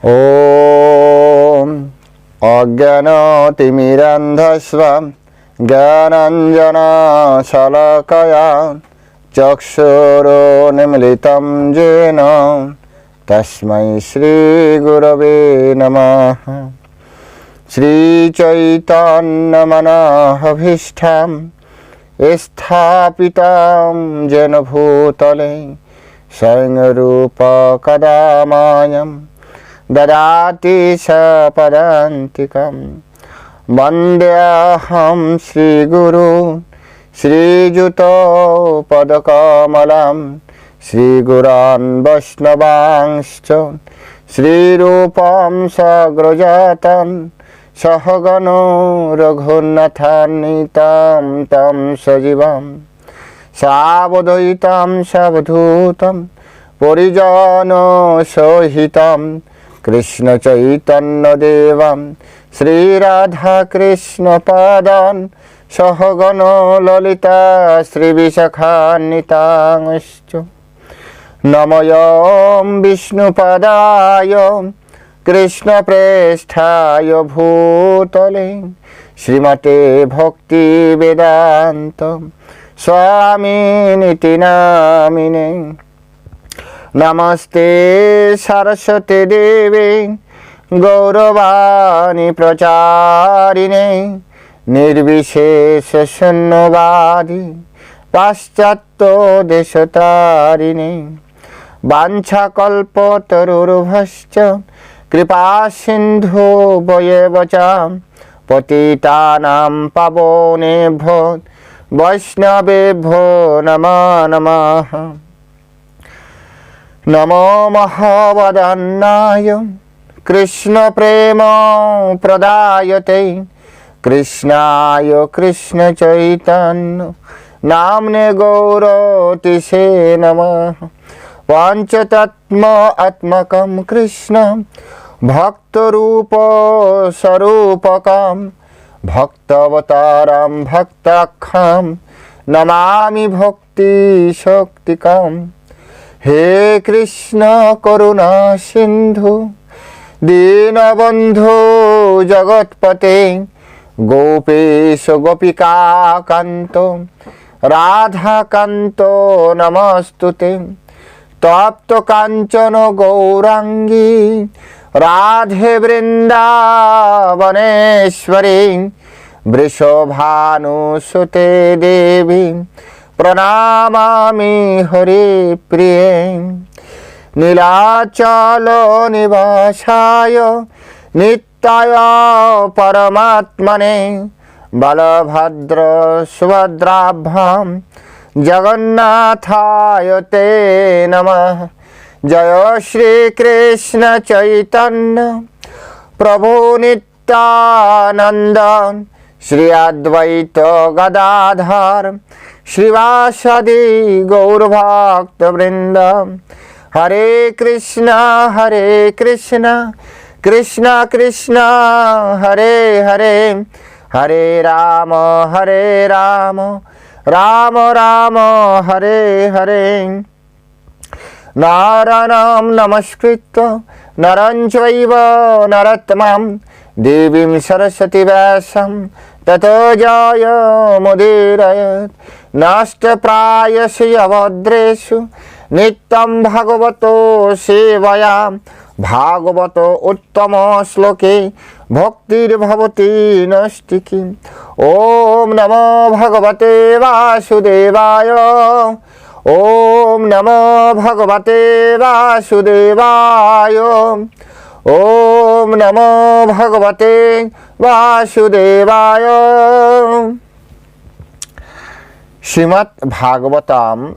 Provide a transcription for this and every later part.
ॐ अज्ञानतिमिरान्धस्व ज्ञानाञ्जनशलाकया चक्षुरुन्मीलितं येन तस्मै श्रीगुरवे नमः। श्रीचैतन्यमनोभीष्टं स्थापितं येन भूतले स्वयं रूप कदा मायं ददाति सपदान्तिकं। वन्देऽहं श्रीगुरुं श्रीयुतो पदकमलं श्रीगुरान् वैष्णवांश्च श्रीरूपं सग्रजातं सहगणो रघुनाथान्वितं तं सजीवं सावधूतं सावधूतं परिजनसहितं कृष्णचैतन्यदेवं श्रीराधाकृष्णपादान् सहगणो ललिता श्रीविशाखान्वितांश्च। नमोऽयं विष्णुपदाय कृष्णप्रेष्ठाय भूतले श्रीमते भक्तिवेदान्त स्वामिनिति नामिने। नमस्ते सरस्वती देवे गौरवाणी प्रचारिणे निर्विशेष शून्यवादी पाश्चात्य देशतारिणे। वाञ्छाकल्पतरुर्भश्च कृपा सिन्धु वयेव च पतितानां पावनेभ्यो वैष्णवेभ्यो नमो नमः। नमो महावदन्नाय कृष्णप्रेम प्रदायते कृष्णाय कृष्णचैतन्य नाम्ने गौरतिसे नमः। पञ्चतत्त्वात्मकं कृष्ण भक्तरूप स्वरूपकं भक्तावतारं भक्ताख्यं नमामि भक्तिशक्तिकम्। हे कृष्ण करुणा सिन्धु दीनबन्धो जगत्पते गोपेश गोपिकान्त राधाकान्त नमस्तुते। तप्त कांचन गौरांगी राधे वृंदावनेश्वरी वृषभानुसुते देवी प्रणमामि हरिप्रिये। नीलाचल निवासाय नित्याय परमात्मने बलभद्र सुभद्राभ्यां जगन्नाथाय ते नमः। जय श्री कृष्ण चैतन्य प्रभु नित्यानंद श्री अद्वैत गदाधर श्रीवासदि गौरभक्तवृंद। हरे कृष्ण कृष्ण कृष्ण हरे हरे हरे राम राम राम हरे हरे। नारायणं नमस्कृत्य नरं चैव नरोत्तमं देवीं सरस्वती व्यासं ततो जयमुदीरयेत्। नष्टप्रायस्य अभद्रेषु नित्यं भगवतो सेवया भागवतो उत्तम श्लोके भक्तिर्भवति नैष्टिकी। ओम नमो भगवते वासुदेवाय ओम नमो भगवते वासुदेवाय ओम नमो भगवते वासुदेवाय। श्रीमद् भागवतम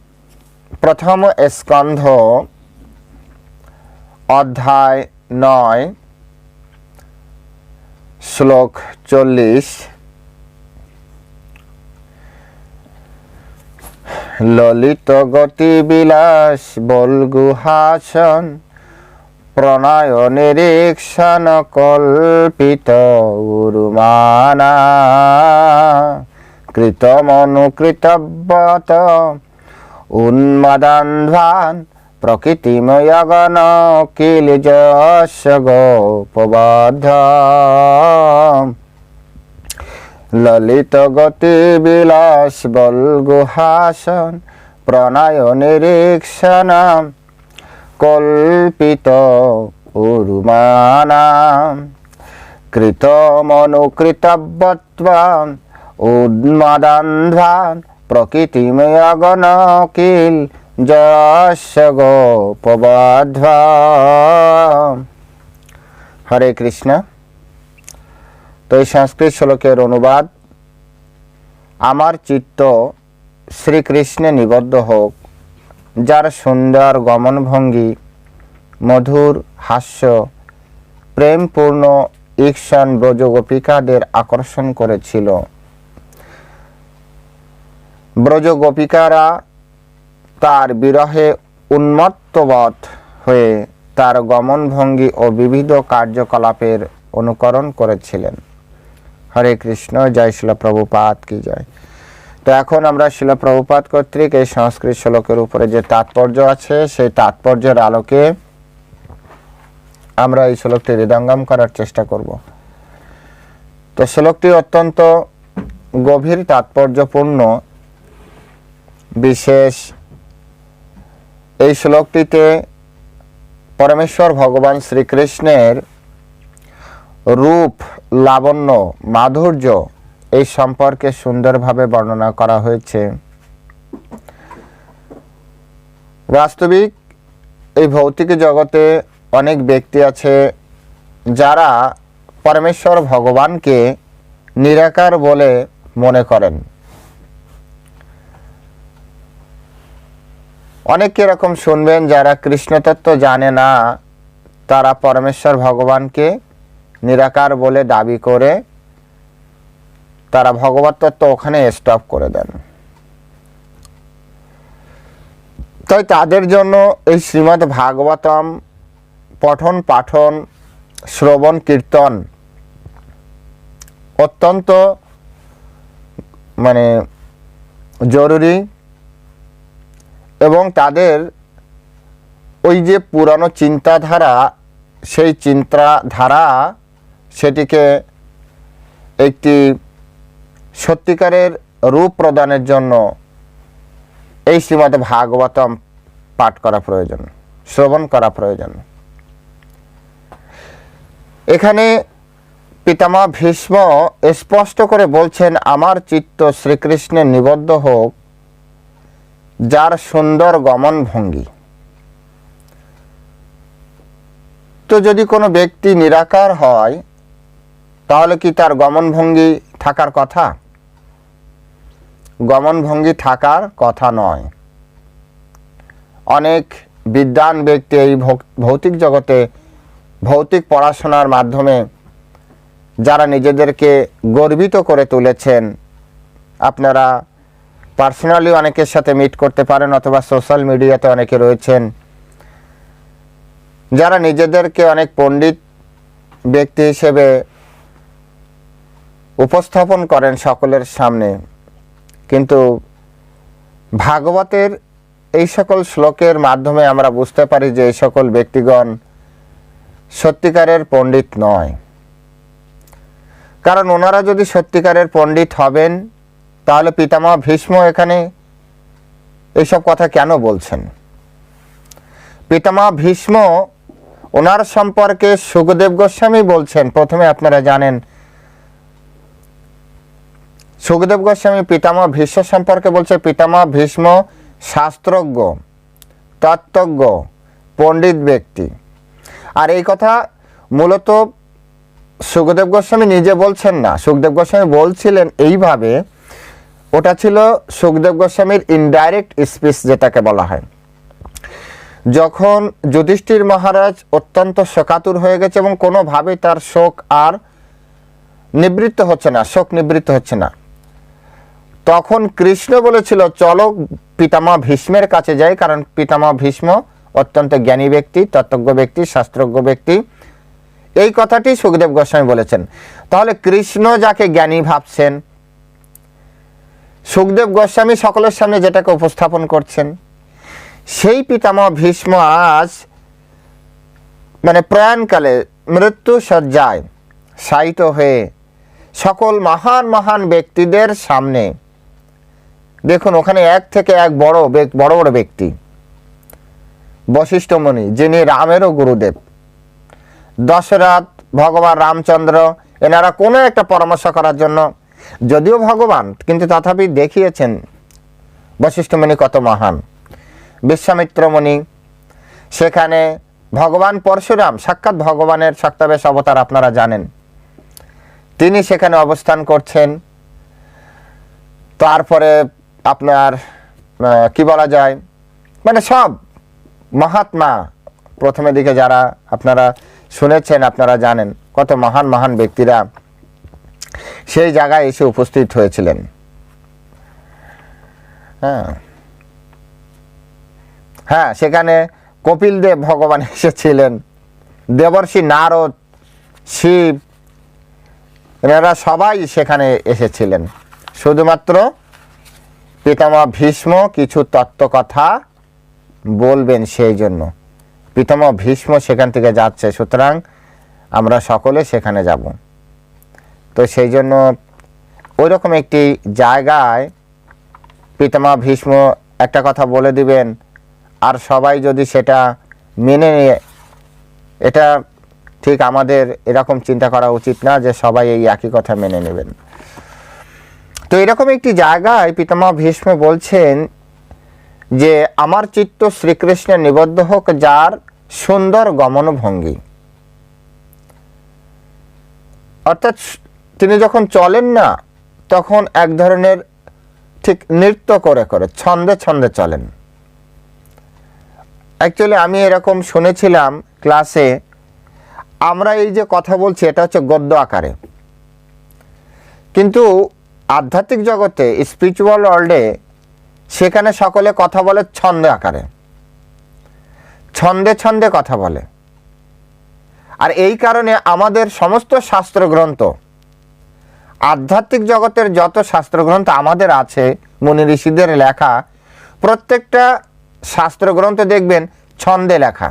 प्रथम स्कंध अध्याय 9 श्लोक 40। ललित गति বিলাস বলগুহাসন প্রণয় নিরীক্ষণ কল্পিত উরুমানা কৃতমনুকৃতব্বত উন্মাদান্ধান প্রকৃতিময়গণ কিল যশ গোপবদ্ধ ললিত গতি বিলাস বলগুহাসন প্রণয় নিরীক্ষণ কল্পিত উরুমানাম কৃত মনুকৃতব্যত্বাম উন্মাদান্ধ্বান প্রকৃতিময়গণ কিল যশ গোপবদ্ধ। হরে কৃষ্ণ। তো এই সংস্কৃত শ্লোকের অনুবাদ, আমার চিত্ত শ্রীকৃষ্ণে নিবদ্ধ হোক, যার সুন্দর গমনভঙ্গি, মধুর হাস্য, প্রেমপূর্ণ ঈক্ষণ ব্রজগোপিকাদের আকর্ষণ করেছিল। ব্রজগোপিকারা তার বিরহে উন্মত্তবৎ হয়ে তার গমনভঙ্গি ও বিবিধ কার্যকলাপের অনুকরণ করেছিলেন। হরে কৃষ্ণ। জয় শিল প্রভুপাদ কি জয়। তো এখন আমরা শিল প্রভুপাদ কর্তৃক এই সংস্কৃত শ্লোকের উপরে যে তাৎপর্য আছে সেই তাৎপর্যের আলোকে আমরা এই শ্লোকটি হৃদয়ঙ্গম করার চেষ্টা করব। তো শ্লোকটি অত্যন্ত গভীর তাৎপর্যপূর্ণ। বিশেষ এই শ্লোকটিতে পরমেশ্বর ভগবান শ্রীকৃষ্ণের রূপ, লাবণ্য, মাধুর্য এই সম্পর্কে সুন্দরভাবে বর্ণনা করা হয়েছে। বাস্তবিক এই ভৌতিক জগতে অনেক ব্যক্তি আছে যারা পরমেশ্বর ভগবানকে নিরাকার বলে মনে করেন। অনেকে এরকম শুনবেন যারা কৃষ্ণতত্ত্ব জানে না, তারা পরমেশ্বর ভগবানকে নিরাকার বলে দাবি করে তারা ভগবত তত্ত্ব ওখানে স্টপ করে দেন। তাই তাদের জন্য এই শ্রীমদ্ ভাগবতম পঠন পাঠন শ্রবণ কীর্তন অত্যন্ত জরুরি, এবং তাদের ওই যে পুরানো চিন্তাধারা, সেই চিন্তাধারা সেটিকে একটি সত্যিকারের রূপ প্রদানের জন্য এই শ্রীমদ্ ভাগবতম পাঠ করা প্রয়োজন, শ্রবণ করা প্রয়োজন। এখানে পিতামহ ভীষ্ম স্পষ্ট করে বলছেন, আমার চিত্ত শ্রীকৃষ্ণে নিবদ্ধ হোক, যার সুন্দর গমন ভঙ্গি। তো যদি কোনো ব্যক্তি নিরাকার হয় তাহলে কি তার গমন ভঙ্গি থাকার কথা? গমন ভঙ্গি থাকার কথা নয়। অনেক বিদ্বান ব্যক্তি এই ভৌতিক জগতে ভৌতিক পড়াশোনার মাধ্যমে যারা নিজেদেরকে গর্বিত করে তুলেছেন, আপনারা পার্সোনালি অনেকের সাথে মিট করতে পারেন অথবা সোশ্যাল মিডিয়াতে অনেকে রয়েছেন যারা নিজেদেরকে অনেক পণ্ডিত ব্যক্তি হিসেবে উপস্থাপন করেন সকলের সামনে, কিন্তু ভাগবতের এই সকল শ্লোকের মাধ্যমে আমরা বুঝতে পারি যে এই সকল ব্যক্তিগণ সত্যিকারের পণ্ডিত নয়। কারণ ওনারা যদি সত্যিকারের পণ্ডিত হবেন তাহলে পিতামহ ভীষ্ম এখানে এইসব কথা কেন বলছেন? পিতামহ ভীষ্ম ওনার সম্পর্কে সুখদেব গোস্বামী বলছেন। প্রথমে আপনারা জানেন সুখদেব গোস্বামী পিতামহ ভীষ্ম সম্পর্কে বলছে, পিতামহ ভীষ্ম শাস্ত্রজ্ঞ, তত্ত্বজ্ঞ, পণ্ডিত ব্যক্তি। আর এই কথা মূলত সুখদেব গোস্বামী নিজে বলছেন না, সুখদেব গোস্বামী বলছিলেন এইভাবে, ওটা ছিল সুখদেব গোস্বামীর ইনডাইরেক্ট স্পিচ যেটাকে বলা হয়। যখন যুধিষ্ঠির মহারাজ অত্যন্ত শোকাতুর হয়ে গেছে এবং কোনোভাবেই তার শোক আর নিবৃত্ত হচ্ছে না, শোক নিবৃত্ত হচ্ছে না, তখন কৃষ্ণ বলেছিল চলো পিতামহ ভীষ্মের কাছে যাই, কারণ পিতামহ ভীষ্ম অত্যন্ত জ্ঞানী ব্যক্তি, তত্ত্বজ্ঞ ব্যক্তি, শাস্ত্রজ্ঞ ব্যক্তি। এই কথাটি সুখদেব গোস্বামী বলেছেন। তাহলে কৃষ্ণ যাকে জ্ঞানী ভাবছেন, সুখদেব গোস্বামী সকলের সামনে যেটাকে উপস্থাপন করছেন, সেই পিতামহ ভীষ্ম আজ মানে প্রয়াণকালে মৃত্যু শয্যায় শায়িত হয়ে সকল মহান মহান ব্যক্তিদের সামনে, দেখুন ওখানে এক থেকে এক বড় বড় ব্যক্তি বশিষ্ঠ মুনি, যিনি রামেরও গুরুদেব, দশরথ, ভগবান রামচন্দ্র, এনারা কোনো একটা পরামর্শ করার জন্য, যদিও ভগবান কিন্তু তথাপি দেখিয়েছেন বশিষ্ঠ মুনি কত মহান। বিশ্বামিত্র মুনি, সেখানে ভগবান পরশুরাম, সাক্ষাৎ ভগবানের শক্তাবেশ অবতার আপনারা জানেন, তিনি সেখানে অবস্থান করছেন। তারপরে আপনার কি বলা যায়, মানে সব মহাত্মা, প্রথমে দিকে যারা আপনারা শুনেছেন, আপনারা জানেন কত মহান মহান ব্যক্তিরা সেই জায়গায় এসে উপস্থিত হয়েছিলেন। হ্যাঁ, সেখানে কপিল দেব ভগবান এসেছিলেন, দেবর্ষি নারদ, শিব, এনারা সবাই সেখানে এসেছিলেন। শুধুমাত্র পিতামহ ভীষ্ম কিছু তত্ত্ব কথা বলবেন, সেই জন্য পিতামহ ভীষ্ম সেখান থেকে যাচ্ছে, সুতরাং আমরা সকলে সেখানে যাব। তো সেই জন্য ওই রকম একটি জায়গায় পিতামহ ভীষ্ম একটা কথা বলে দিবেন, আর সবাই যদি সেটা মেনে নিয়ে, এটা ঠিক আমাদের এরকম চিন্তা করা উচিত না যে সবাই এই একই কথা মেনে নেবেন। তো এরকম একটি জায়গায় পিতামহ ভীষ্ম বলছেন যে আমার চিত্ত শ্রীকৃষ্ণে নিবদ্ধ হোক, যার সুন্দর গমনভঙ্গি, অর্থাৎ তিনি যখন চলেন না তখন এক ধরনের ঠিক নৃত্য করে করে ছন্দে ছন্দে চলেন। অ্যাকচুয়ালি আমি এরকম শুনেছিলাম ক্লাসে, আমরা এই যে কথা বলছি এটা হচ্ছে গদ্য আকারে, কিন্তু আধ্যাত্মিক জগতে, স্পিরিচুয়াল ওয়ার্ল্ডে, সেখানে সকলে কথা বলে ছন্দে আকারে, ছন্দে ছন্দে কথা বলে। আর এই কারণে আমাদের সমস্ত শাস্ত্রগ্রন্থ, আধ্যাত্মিক জগতের যত শাস্ত্রগ্রন্থ আমাদের আছে, মুনি ঋষিদের লেখা, প্রত্যেকটা শাস্ত্রগ্রন্থ দেখবেন ছন্দে লেখা,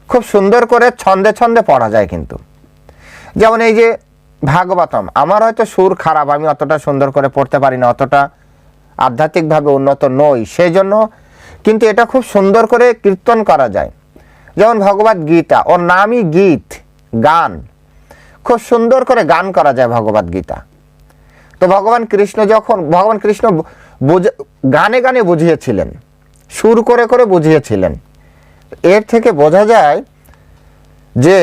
খুব সুন্দর করে ছন্দে ছন্দে পড়া যায়। কিন্তু যেমন এই যে ভাগবতম, আমার হয়তো সুর খারাপ, আমি অতটা সুন্দর করে পড়তে পারি না, অতটা আধ্যাত্মিকভাবে উন্নত নই, সেই জন্য, কিন্তু এটা খুব সুন্দর করে কীর্তন করা যায়। যেমন ভগবদ গীতা, ওর নামই গীত, গান, খুব সুন্দর করে গান করা যায় ভগবদ গীতা। তো ভগবান কৃষ্ণ গানে গানে বুঝিয়েছিলেন, সুর করে করে বুঝিয়েছিলেন। এর থেকে বোঝা যায় যে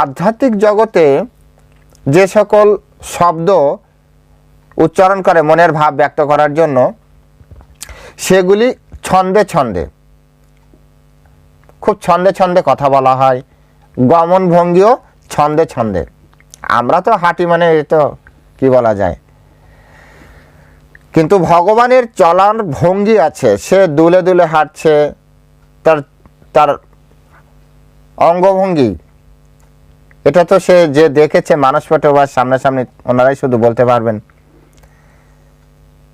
আধ্যাত্মিক জগতে যে সকল শব্দ উচ্চারণ করে মনের ভাব ব্যক্ত করার জন্য, সেগুলি ছন্দে ছন্দে, খুব ছন্দে ছন্দে কথা বলা হয়, গমন ভঙ্গিও ছন্দে ছন্দে। আমরা তো হাঁটি মানে এ তো কি বলা যায়, কিন্তু ভগবানের চলার ভঙ্গি আছে, সে দুলে দুলে হাঁটছে, তার তার অঙ্গভঙ্গি, এটা তো সে যে দেখেছে মানস পটে বা সামনাসামনি, ওনারাই শুধু বলতে পারবেন।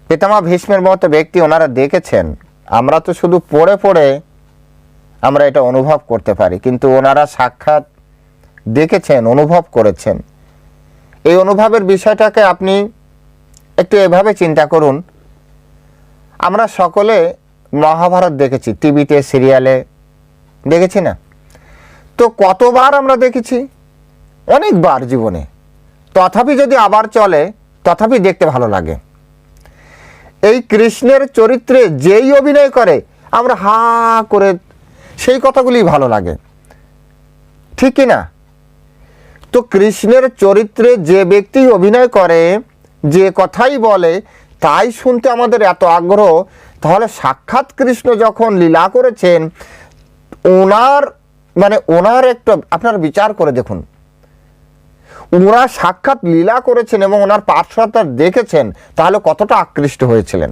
পিতামহ ভীষ্মের মতো ব্যক্তি ওনারা দেখেছেন, আমরা তো শুধু পড়ে পড়ে আমরা এটা অনুভব করতে পারি, কিন্তু ওনারা সাক্ষাৎ দেখেছেন, অনুভব করেছেন। এই অনুভবের বিষয়টাকে আপনি একটু এভাবে চিন্তা করুন, আমরা সকলে মহাভারত দেখেছি, টিভিতে সিরিয়ালে দেখেছি না? তো কতবার আমরা দেখেছি, অনেকবার জীবনে, তথাপি যদি আবার চলে তথাপি দেখতে ভালো লাগে। এই কৃষ্ণের চরিত্রে যেই অভিনয় করে আমরা হা করে সেই কথাগুলি ভালো লাগে, ঠিক কি না? তো কৃষ্ণের চরিত্রে যে ব্যক্তি অভিনয় করে, যে কথাই বলে, তাই শুনতে আমাদের এত আগ্রহ। তাহলে সাক্ষাৎ কৃষ্ণ যখন লীলা করেছেন, ওনার একটা আপনারা বিচার করে দেখুন, ওনারা সাক্ষাৎ লীলা করেছেন এবং ওনার পার্শ্বতা দেখেছেন, তাহলে কতটা আকৃষ্ট হয়েছিলেন।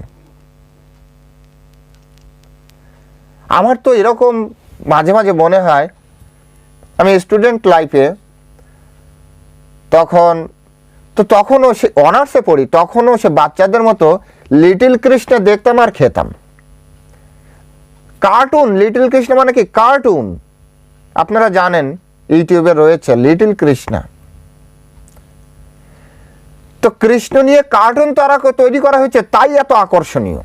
আমার তো এরকম মাঝে মাঝে মনে হয়, আমি স্টুডেন্ট লাইফে তখনও সে অনার্সে পড়ি, তখনও সে বাচ্চাদের মতো লিটল কৃষ্ণ দেখতাম আর খেতাম। কার্টুন, লিটল কৃষ্ণ মানে কি কার্টুন, আপনারা জানেন ইউটিউবে রয়েছে লিটল কৃষ্ণা। তো কৃষ্ণ নিয়ে কার্টুন তৈরি করা হয়েছে, তাই এত আকর্ষণীয়।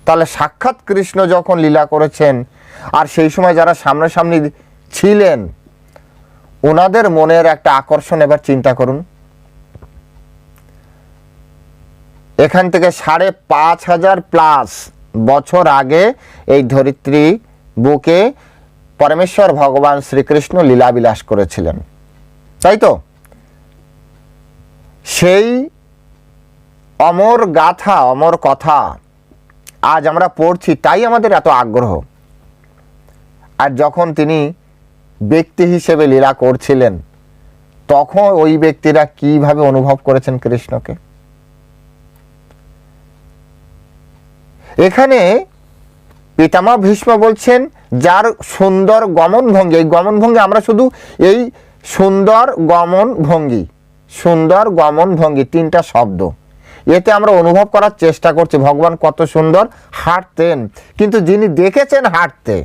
তাহলে সাক্ষাৎ কৃষ্ণ যখন লীলা করেছেন, আর সেই সময় যারা সামনাসামনি ছিলেন ওনাদের মনের একটা আকর্ষণ এবার চিন্তা করুন। এখান থেকে ৫,৫০০+ বছর আগে এই ধরিত্রী বুকে পরমেশ্বর ভগবান শ্রীকৃষ্ণ লীলাবিলাস করেছিলেন, তাই তো? সেই অমর গাথা, অমর কথা আজ আমরা পড়ছি, তাই আমাদের এত আগ্রহ। আর যখন তিনি ব্যক্তি হিসেবে লীলা করছিলেন, তখন ওই ব্যক্তিরা কিভাবে অনুভব করেছেন কৃষ্ণকে। এখানে পিতামহ ভীষ্ম বলছেন যার সুন্দর গমন ভঙ্গি, এই গমন ভঙ্গি আমরা শুধু এই সুন্দর গমন ভঙ্গি, সুন্দর গমন ভঙ্গি 3টা শব্দ, এতে আমরা অনুভব করার চেষ্টা করছি ভগবান কত সুন্দর হাঁটতেন। কিন্তু যিনি দেখেছেন হাঁটতে,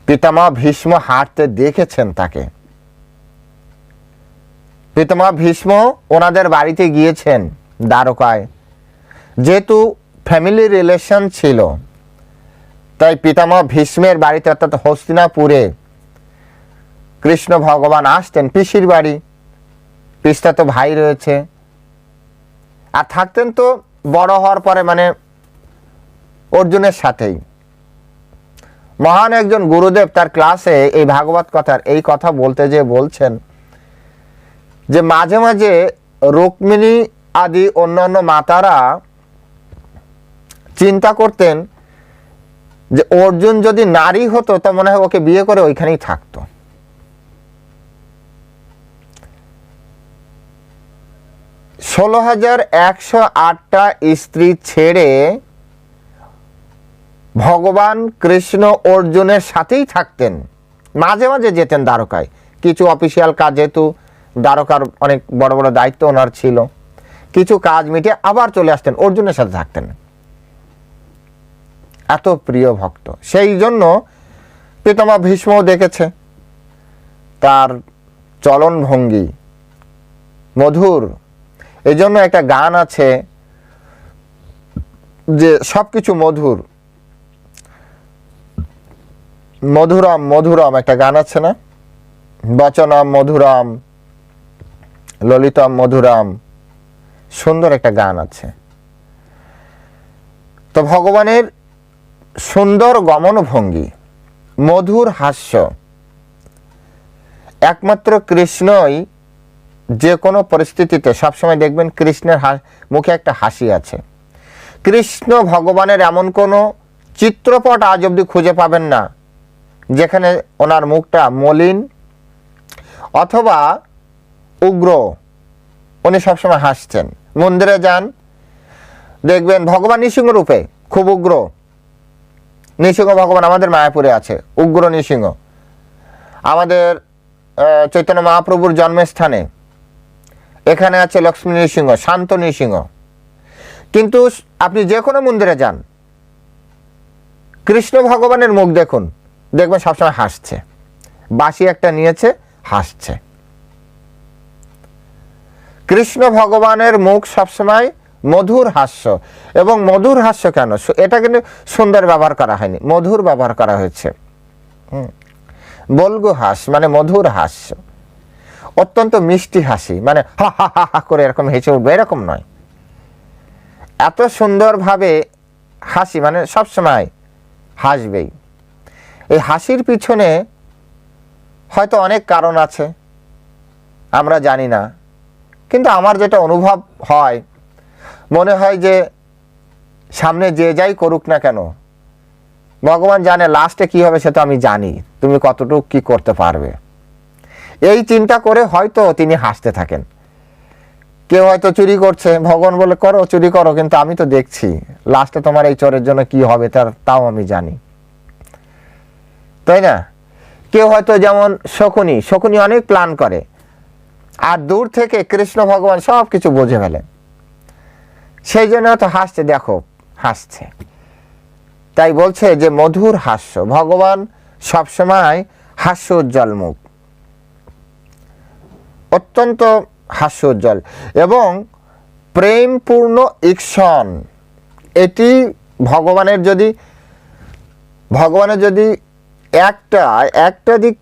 পিতামহ ভীষ্ম হাঁটতে দেখেছেন তাকে। পিতামহ ভীষ্ম ওনাদের বাড়িতে গিয়েছেন দ্বারকায়, যেহেতু ফ্যামিলি রিলেশন ছিল, তাই পিতামহ ভীষ্মের বাড়িতে অর্থাৎ হস্তিনাপুরে কৃষ্ণ ভগবান আসতেন। পিসির বাড়ি, পিসটা তো ভাই রয়েছে, আর থাকতেন তো বড় হওয়ার পরে মানে অর্জুনের সাথেই। মহান একজন গুরুদেব তার ক্লাসে এই ভাগবত কথার এই কথা বলতে যে বলছেন যে মাঝে মাঝে রুক্মিণী আদি অন্যান্য মাতারা চিন্তা করতেন যে অর্জুন যদি নারী হতো তা মনে হয় ওকে বিয়ে করে ওইখানেই থাকতো। (16,108টা স্ত্রী ছেড়ে ভগবান কৃষ্ণ অর্জুনের সাথেই থাকতেন, মাঝে মাঝে যেতেন দ্বারকায়, কিছু অফিসিয়াল কাজ, যেহেতু দ্বারকার অনেক বড় বড় দায়িত্ব ওনার ছিল, কিছু কাজ মিটিয়ে আবার চলে আসতেন, অর্জুনের সাথে থাকতেন। এত প্রিয় ভক্ত, সেই জন্য পিতামহ ভীষ্মও দেখেছে তার চলন ভঙ্গি মধুর। এই জন্য একটা গান আছে যে সবকিছু মধুর, মধুরম মধুরম একটা গান আছে না, বচনম মধুরম ললিতম মধুরম, সুন্দর একটা গান আছে। তো ভগবানের সুন্দর গমন ভঙ্গি, মধুর হাস্য, একমাত্র কৃষ্ণই যে কোনো পরিস্থিতিতে সবসময় দেখবেন কৃষ্ণের মুখে একটা হাসি আছে। কৃষ্ণ ভগবানের এমন কোনো চিত্রপট আজ অবধি খুঁজে পাবেন না যেখানে ওনার মুখটা মলিন অথবা উগ্র, উনি সবসময় হাসছেন। মন্দিরে যান, দেখবেন ভগবান নৃসিংহ রূপে খুব উগ্র, নৃসিংহ ভগবান আমাদের মায়াপুরে আছে, উগ্র নৃসিংহ। আমাদের চৈতন্য মহাপ্রভুর জন্মস্থানে এখানে আছে লক্ষ্মী নৃসিংহ, শান্ত নৃসিংহ। কিন্তু আপনি যে কোনো মন্দিরে যান, কৃষ্ণ ভগবানের মুখ দেখুন, দেখবেন সবসময় হাসছে, বাঁশি একটা নিয়েছে, হাসছে। কৃষ্ণ ভগবানের মুখ সবসময় মধুর হাস্য। এবং মধুর হাস্য কেন, এটা কিন্তু সুন্দর ব্যবহার করা হয়নি, মধুর ব্যবহার করা হয়েছে। বলগু হাস মানে মধুর হাস্য, অত্যন্ত মিষ্টি হাসি, মানে হা হা হা হা করে এরকম হেসে উঠবে এরকম নয়, এত সুন্দরভাবে হাসি, মানে সবসময় হাসবেই। এই হাসির পিছনে হয়তো অনেক কারণ আছে, আমরা জানি না, কিন্তু আমার যেটা অনুভব হয়, মনে হয় যে সামনে যে যাই করুক না কেন, ভগবান জানে লাস্টে কি হবে, সেটা আমি জানি, তুমি কতটুকু কি করতে পারবে, এই চিন্তা করে হয়তো তিনি হাসতে থাকেন। কেউ হয়তো চুরি করছে, ভগবান বলে করো, চুরি করো, কিন্তু আমি তো দেখছি লাস্টে তোমার এই চোরের জন্য কি হবে তাও আমি জানি, তাই না? কেউ হয়তো যেমন শকুনি অনেক প্ল্যান করে, আর দূর থেকে কৃষ্ণ ভগবান সব কিছু বুঝে ফেলে। সেই জন্য তো হাসছে, দেখো হাসছে। তাই বলছে যে মধুর হাস্য, ভগবান সবসময় হাস্য উজ্জ্বল মুখ, অত্যন্ত হাস্য উজ্জ্বল এবং প্রেমপূর্ণ ঈক্ষণ। এটি ভগবানের যদি একটা দিক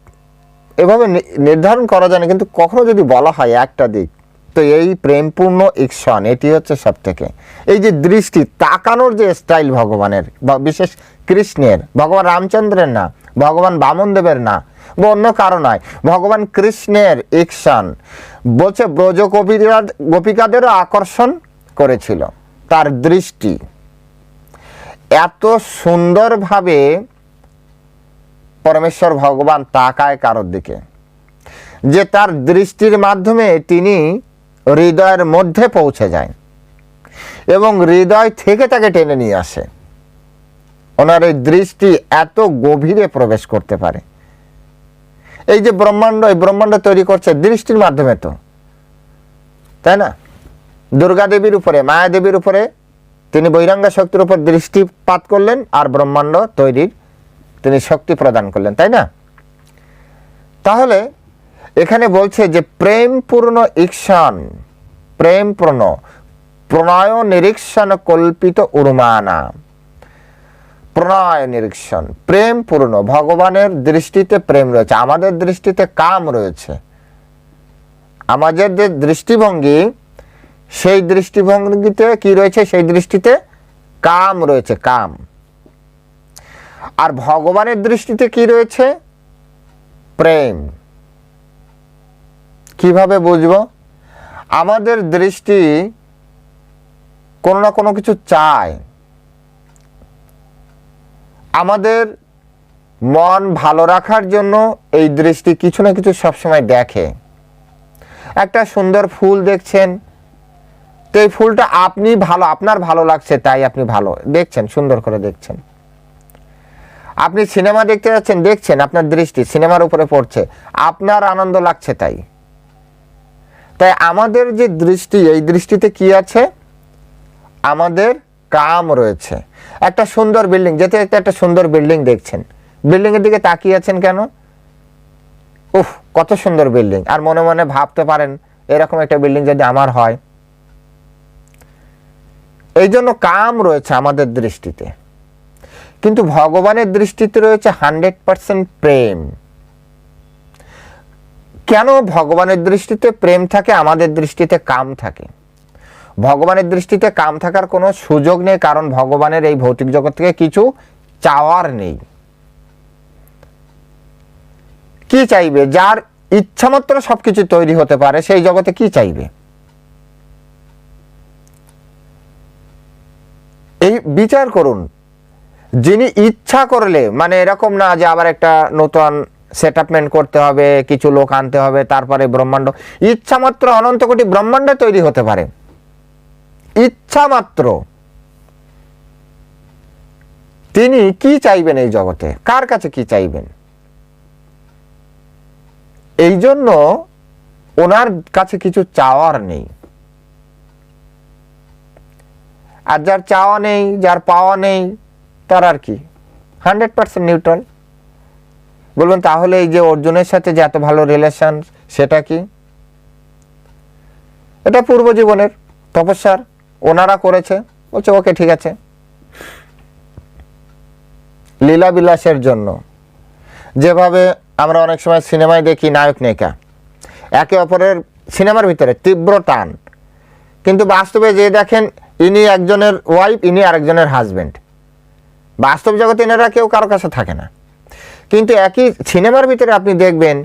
এভাবে নির্ধারণ করা যায় না, কিন্তু কখনো যদি বলা হয় একটা দিক, তো এই প্রেমপূর্ণ ঈক্ষণ এটি হচ্ছে সব থেকে। এই যে দৃষ্টি, তাকানোর যে স্টাইল ভগবানের, বিশেষ কৃষ্ণের, ভগবান রামচন্দ্রের না, ভগবান বামনদেবের না, বা অন্য কারো নয়, ভগবান কৃষ্ণের ঈক্ষণ। বলছে ব্রজ গোপিকাদেরও আকর্ষণ করেছিল তার দৃষ্টি। এত সুন্দরভাবে পরমেশ্বর ভগবান তাকায় কারোর দিকে যে তার দৃষ্টির মাধ্যমে তিনি হৃদয়ের মধ্যে পৌঁছে যায় এবং হৃদয় থেকে তাকে টেনে নিয়ে আসে। ওনার এই দৃষ্টি এত গভীরে প্রবেশ করতে পারে। এই যে ব্রহ্মাণ্ড তৈরি করছে দৃষ্টির মাধ্যমে, তো তাই না? দুর্গা দেবীর উপরে, মায়া দেবীর উপরে তিনি বৈরাঙ্গা শক্তির উপর দৃষ্টিপাত করলেন আর ব্রহ্মাণ্ড তৈরির তিনি শক্তি প্রদান করলেন, তাই না? তাহলে এখানে বলছে যে প্রেমপূর্ণ ঈক্ষণ, প্রেমপূর্ণ প্রণয় নিরীক্ষণ কল্পিত উর্মানা, প্রণয় নিরীক্ষণ প্রেমপূর্ণ। ভগবানের দৃষ্টিতে প্রেম রয়েছে, আমাদের দৃষ্টিতে কাম রয়েছে। আমাদের যে দৃষ্টিভঙ্গি, সেই দৃষ্টিভঙ্গিতে কি রয়েছে? সেই দৃষ্টিতে কাম রয়েছে, কাম। আর ভগবানের দৃষ্টিতে কি রয়েছে? প্রেম। কিভাবে বুঝবো? আমাদের দৃষ্টি কোনো না কোনো কিছু চায়, আমাদের মন ভালো রাখার জন্য এই দৃষ্টি কিছু না কিছু সবসময় দেখে। একটা সুন্দর ফুল দেখছেন, তো এই ফুলটা আপনার ভালো লাগছে, তাই আপনি ভালো দেখছেন, সুন্দর করে দেখছেন। আপনি সিনেমা দেখতে যাচ্ছেন, দেখছেন, আপনার দৃষ্টি সিনেমার উপরে পড়ছে, আপনার আনন্দ লাগছে তাই। তাই আমাদের যে দৃষ্টি, এই দৃষ্টিতে কি আছে? আমাদের কাম রয়েছে। একটা সুন্দর বিল্ডিং, যেতে যেতে একটা সুন্দর বিল্ডিং দেখছেন, বিল্ডিং এর দিকে তাকিয়ে আছেন কেন? উফ, কত সুন্দর বিল্ডিং। আর মনে মনে ভাবতে পারেন এরকম একটা বিল্ডিং যদি আমার হয়। এই জন্য কাম রয়েছে আমাদের দৃষ্টিতে, কিন্তু ভগবানের দৃষ্টিতে রয়েছে 100% প্রেম। কেন ভগবানের দৃষ্টিতে প্রেম থাকে, আমাদের দৃষ্টিতে কাম থাকে? ভগবানের দৃষ্টিতে কাম থাকার কোনো সুযোগ নেই, কারণ ভগবানের এই ভৌতিক জগৎ থেকে কিছু চাওয়ার নেই। কি চাইবে? যার ইচ্ছামাত্র সবকিছু তৈরি হতে পারে, সেই জগতে কি চাইবে? এই বিচার করুন, যিনি ইচ্ছা করলে, মানে এরকম না যে আবার একটা নতুন সেটআপমেন্ট করতে হবে, কিছু লোক আনতে হবে, তারপরে ব্রহ্মাণ্ড, ইচ্ছা মাত্র অনন্ত কোটি ব্রহ্মাণ্ড তৈরি হতে পারে, ইচ্ছা মাত্র। তিনি কি চাইবেন এই জগতে? কার কাছে কি চাইবেন? এই জন্য ওনার কাছে কিছু চাওয়ার নেই। আর যার চাওয়া নেই, যার পাওয়া নেই, তার আর কি 100% নিউট্রাল। বলবেন তাহলে এই যে অর্জুনের সাথে যে এত ভালো রিলেশন, সেটা কি? এটা পূর্ব জীবনের তপস্যার ওনারা করেছে। বলছে ওকে, ঠিক আছে, লীলা বিলাসের জন্য। যেভাবে আমরা অনেক সময় সিনেমায় দেখি নায়ক নায়িকা একে অপরের সিনেমার ভিতরে তীব্র টান, কিন্তু বাস্তবে যে দেখেন ইনি একজনের ওয়াইফ, ইনি আরেকজনের হাজবেন্ড। বাস্তব জগতে এনারা কেউ কারো কাছে থাকে না, কিন্তু একই সিনেমার ভিতরে আপনি দেখবেন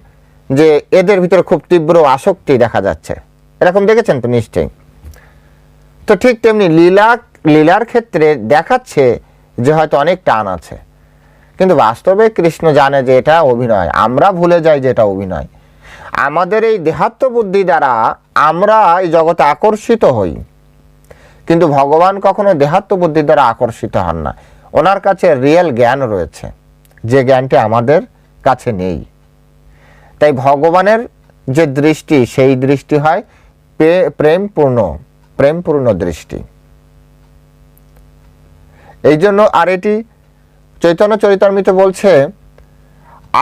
যে এদের ভিতরে খুব তীব্র আসক্তি দেখা যাচ্ছে। এরকম দেখেছেন তো নিশ্চয়ই। তো ঠিক তেমনি লীলার ক্ষেত্রে দেখাচ্ছে যে হয়তো অনেক টান আছে, কিন্তু বাস্তবে কৃষ্ণ জানে যে এটা অভিনয়। আমরা ভুলে যাই যে এটা অভিনয়। আমাদের এই দেহাত্ম বুদ্ধি দ্বারা আমরা এই জগতে আকর্ষিত হই, কিন্তু ভগবান কখনো দেহাত্ম বুদ্ধি দ্বারা আকর্ষিত হন না। ওনার কাছে রিয়েল জ্ঞান রয়েছে, যে জ্ঞানটি আমাদের কাছে নেই। তাই ভগবানের যে দৃষ্টি, সেই দৃষ্টি হয় প্রেমপূর্ণ দৃষ্টি। এই জন্য আর এটি চৈতন্য চরিতামৃতে বলছে,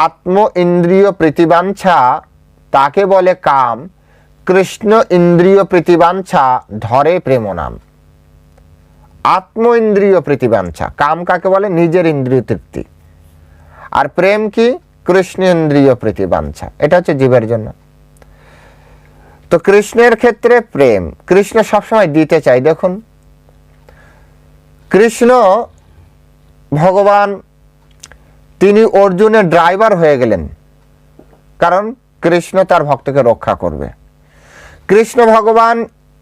আত্ম ইন্দ্রিয় প্রীতিবাঞ্ছা তাকে বলে কাম, কৃষ্ণ ইন্দ্রিয় প্রীতিবাঞ্ছা ধরে প্রেম নাম। আত্ম ইন্দ্রিয় প্রীতিবাঞ্ছা, কাম কাকে বলে? নিজের ইন্দ্রিয় তৃপ্তি। আর প্রেম কি? কৃষ্ণ ইন্দ্রিয় প্রীতিবাঞ্ছা, এটা হচ্ছে জীবের জন্য। তো কৃষ্ণের ক্ষেত্রে প্রেম, কৃষ্ণ সবসময় দিতে চাই। দেখুন, কৃষ্ণ ভগবান তিনি অর্জুনের ড্রাইভার হয়ে গেলেন, কারণ কৃষ্ণ তার ভক্তকে রক্ষা করবে। কৃষ্ণ ভগবান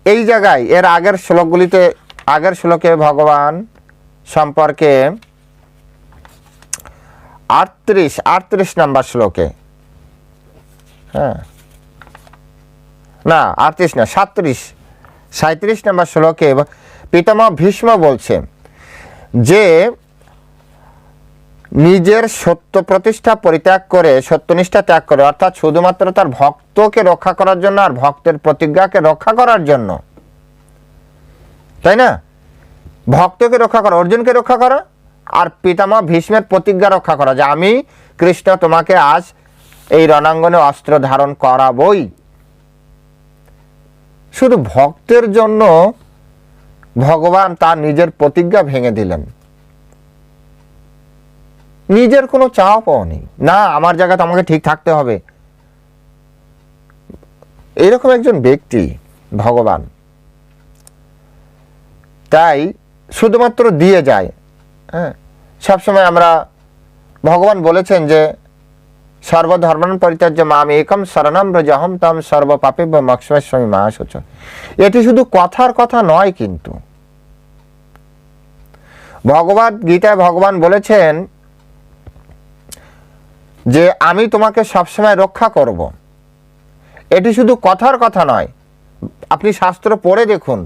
এই জায়গায় এর আগের শ্লোকগুলিতে, আগের শ্লোকে ভগবান সম্পর্কে 38 নম্বর শ্লোকে, হ্যাঁ না 38 না 37 নম্বর শ্লোকে পিতামহ ভীষ্ম বলছে যে নিজের সত্য প্রতিষ্ঠা পরিত্যাগ করে, সত্যনিষ্ঠা ত্যাগ করে, অর্থাৎ শুধুমাত্র তার ভক্তকে রক্ষা করার জন্য আর ভক্তের প্রতিজ্ঞাকে রক্ষা করার জন্য, তাই না? ভক্তকে রক্ষা করা, অর্জুনকে রক্ষা করা, আর পিতামহ ভীষ্মের প্রতিজ্ঞা রক্ষা করা যে আমি কৃষ্ণ তোমাকে আজ এই রণাঙ্গনে অস্ত্র ধারণ করাবই। শুধু ভক্তের জন্য ভগবান তার নিজের প্রতিজ্ঞা ভেঙে দিলেন। নিজের কোনো চাওয়া পাওয়া নেই, না আমার জায়গাতে আমাকে ঠিক থাকতে হবে, এরকম একজন ব্যক্তি ভগবান। তাই শুধুমাত্র দিয়ে যায়। হ্যাঁ, সবসময় আমরা, ভগবান বলেছেন যে সর্বধর্মান পরিত্যাজ্য মাম একম শরণম ব্রজহম তম সর্ব পাপেভ্যো মোক্ষয়িষ্যামি মা শুচ। এটি শুধু কথার কথা নয়, কিন্তু ভগবদ গীতায় ভগবান বলেছেন যে আমি তোমাকে সবসময় রক্ষা করব। এটি শুধু কথার কথা নয়, আপনি শাস্ত্র পড়ে দেখুন,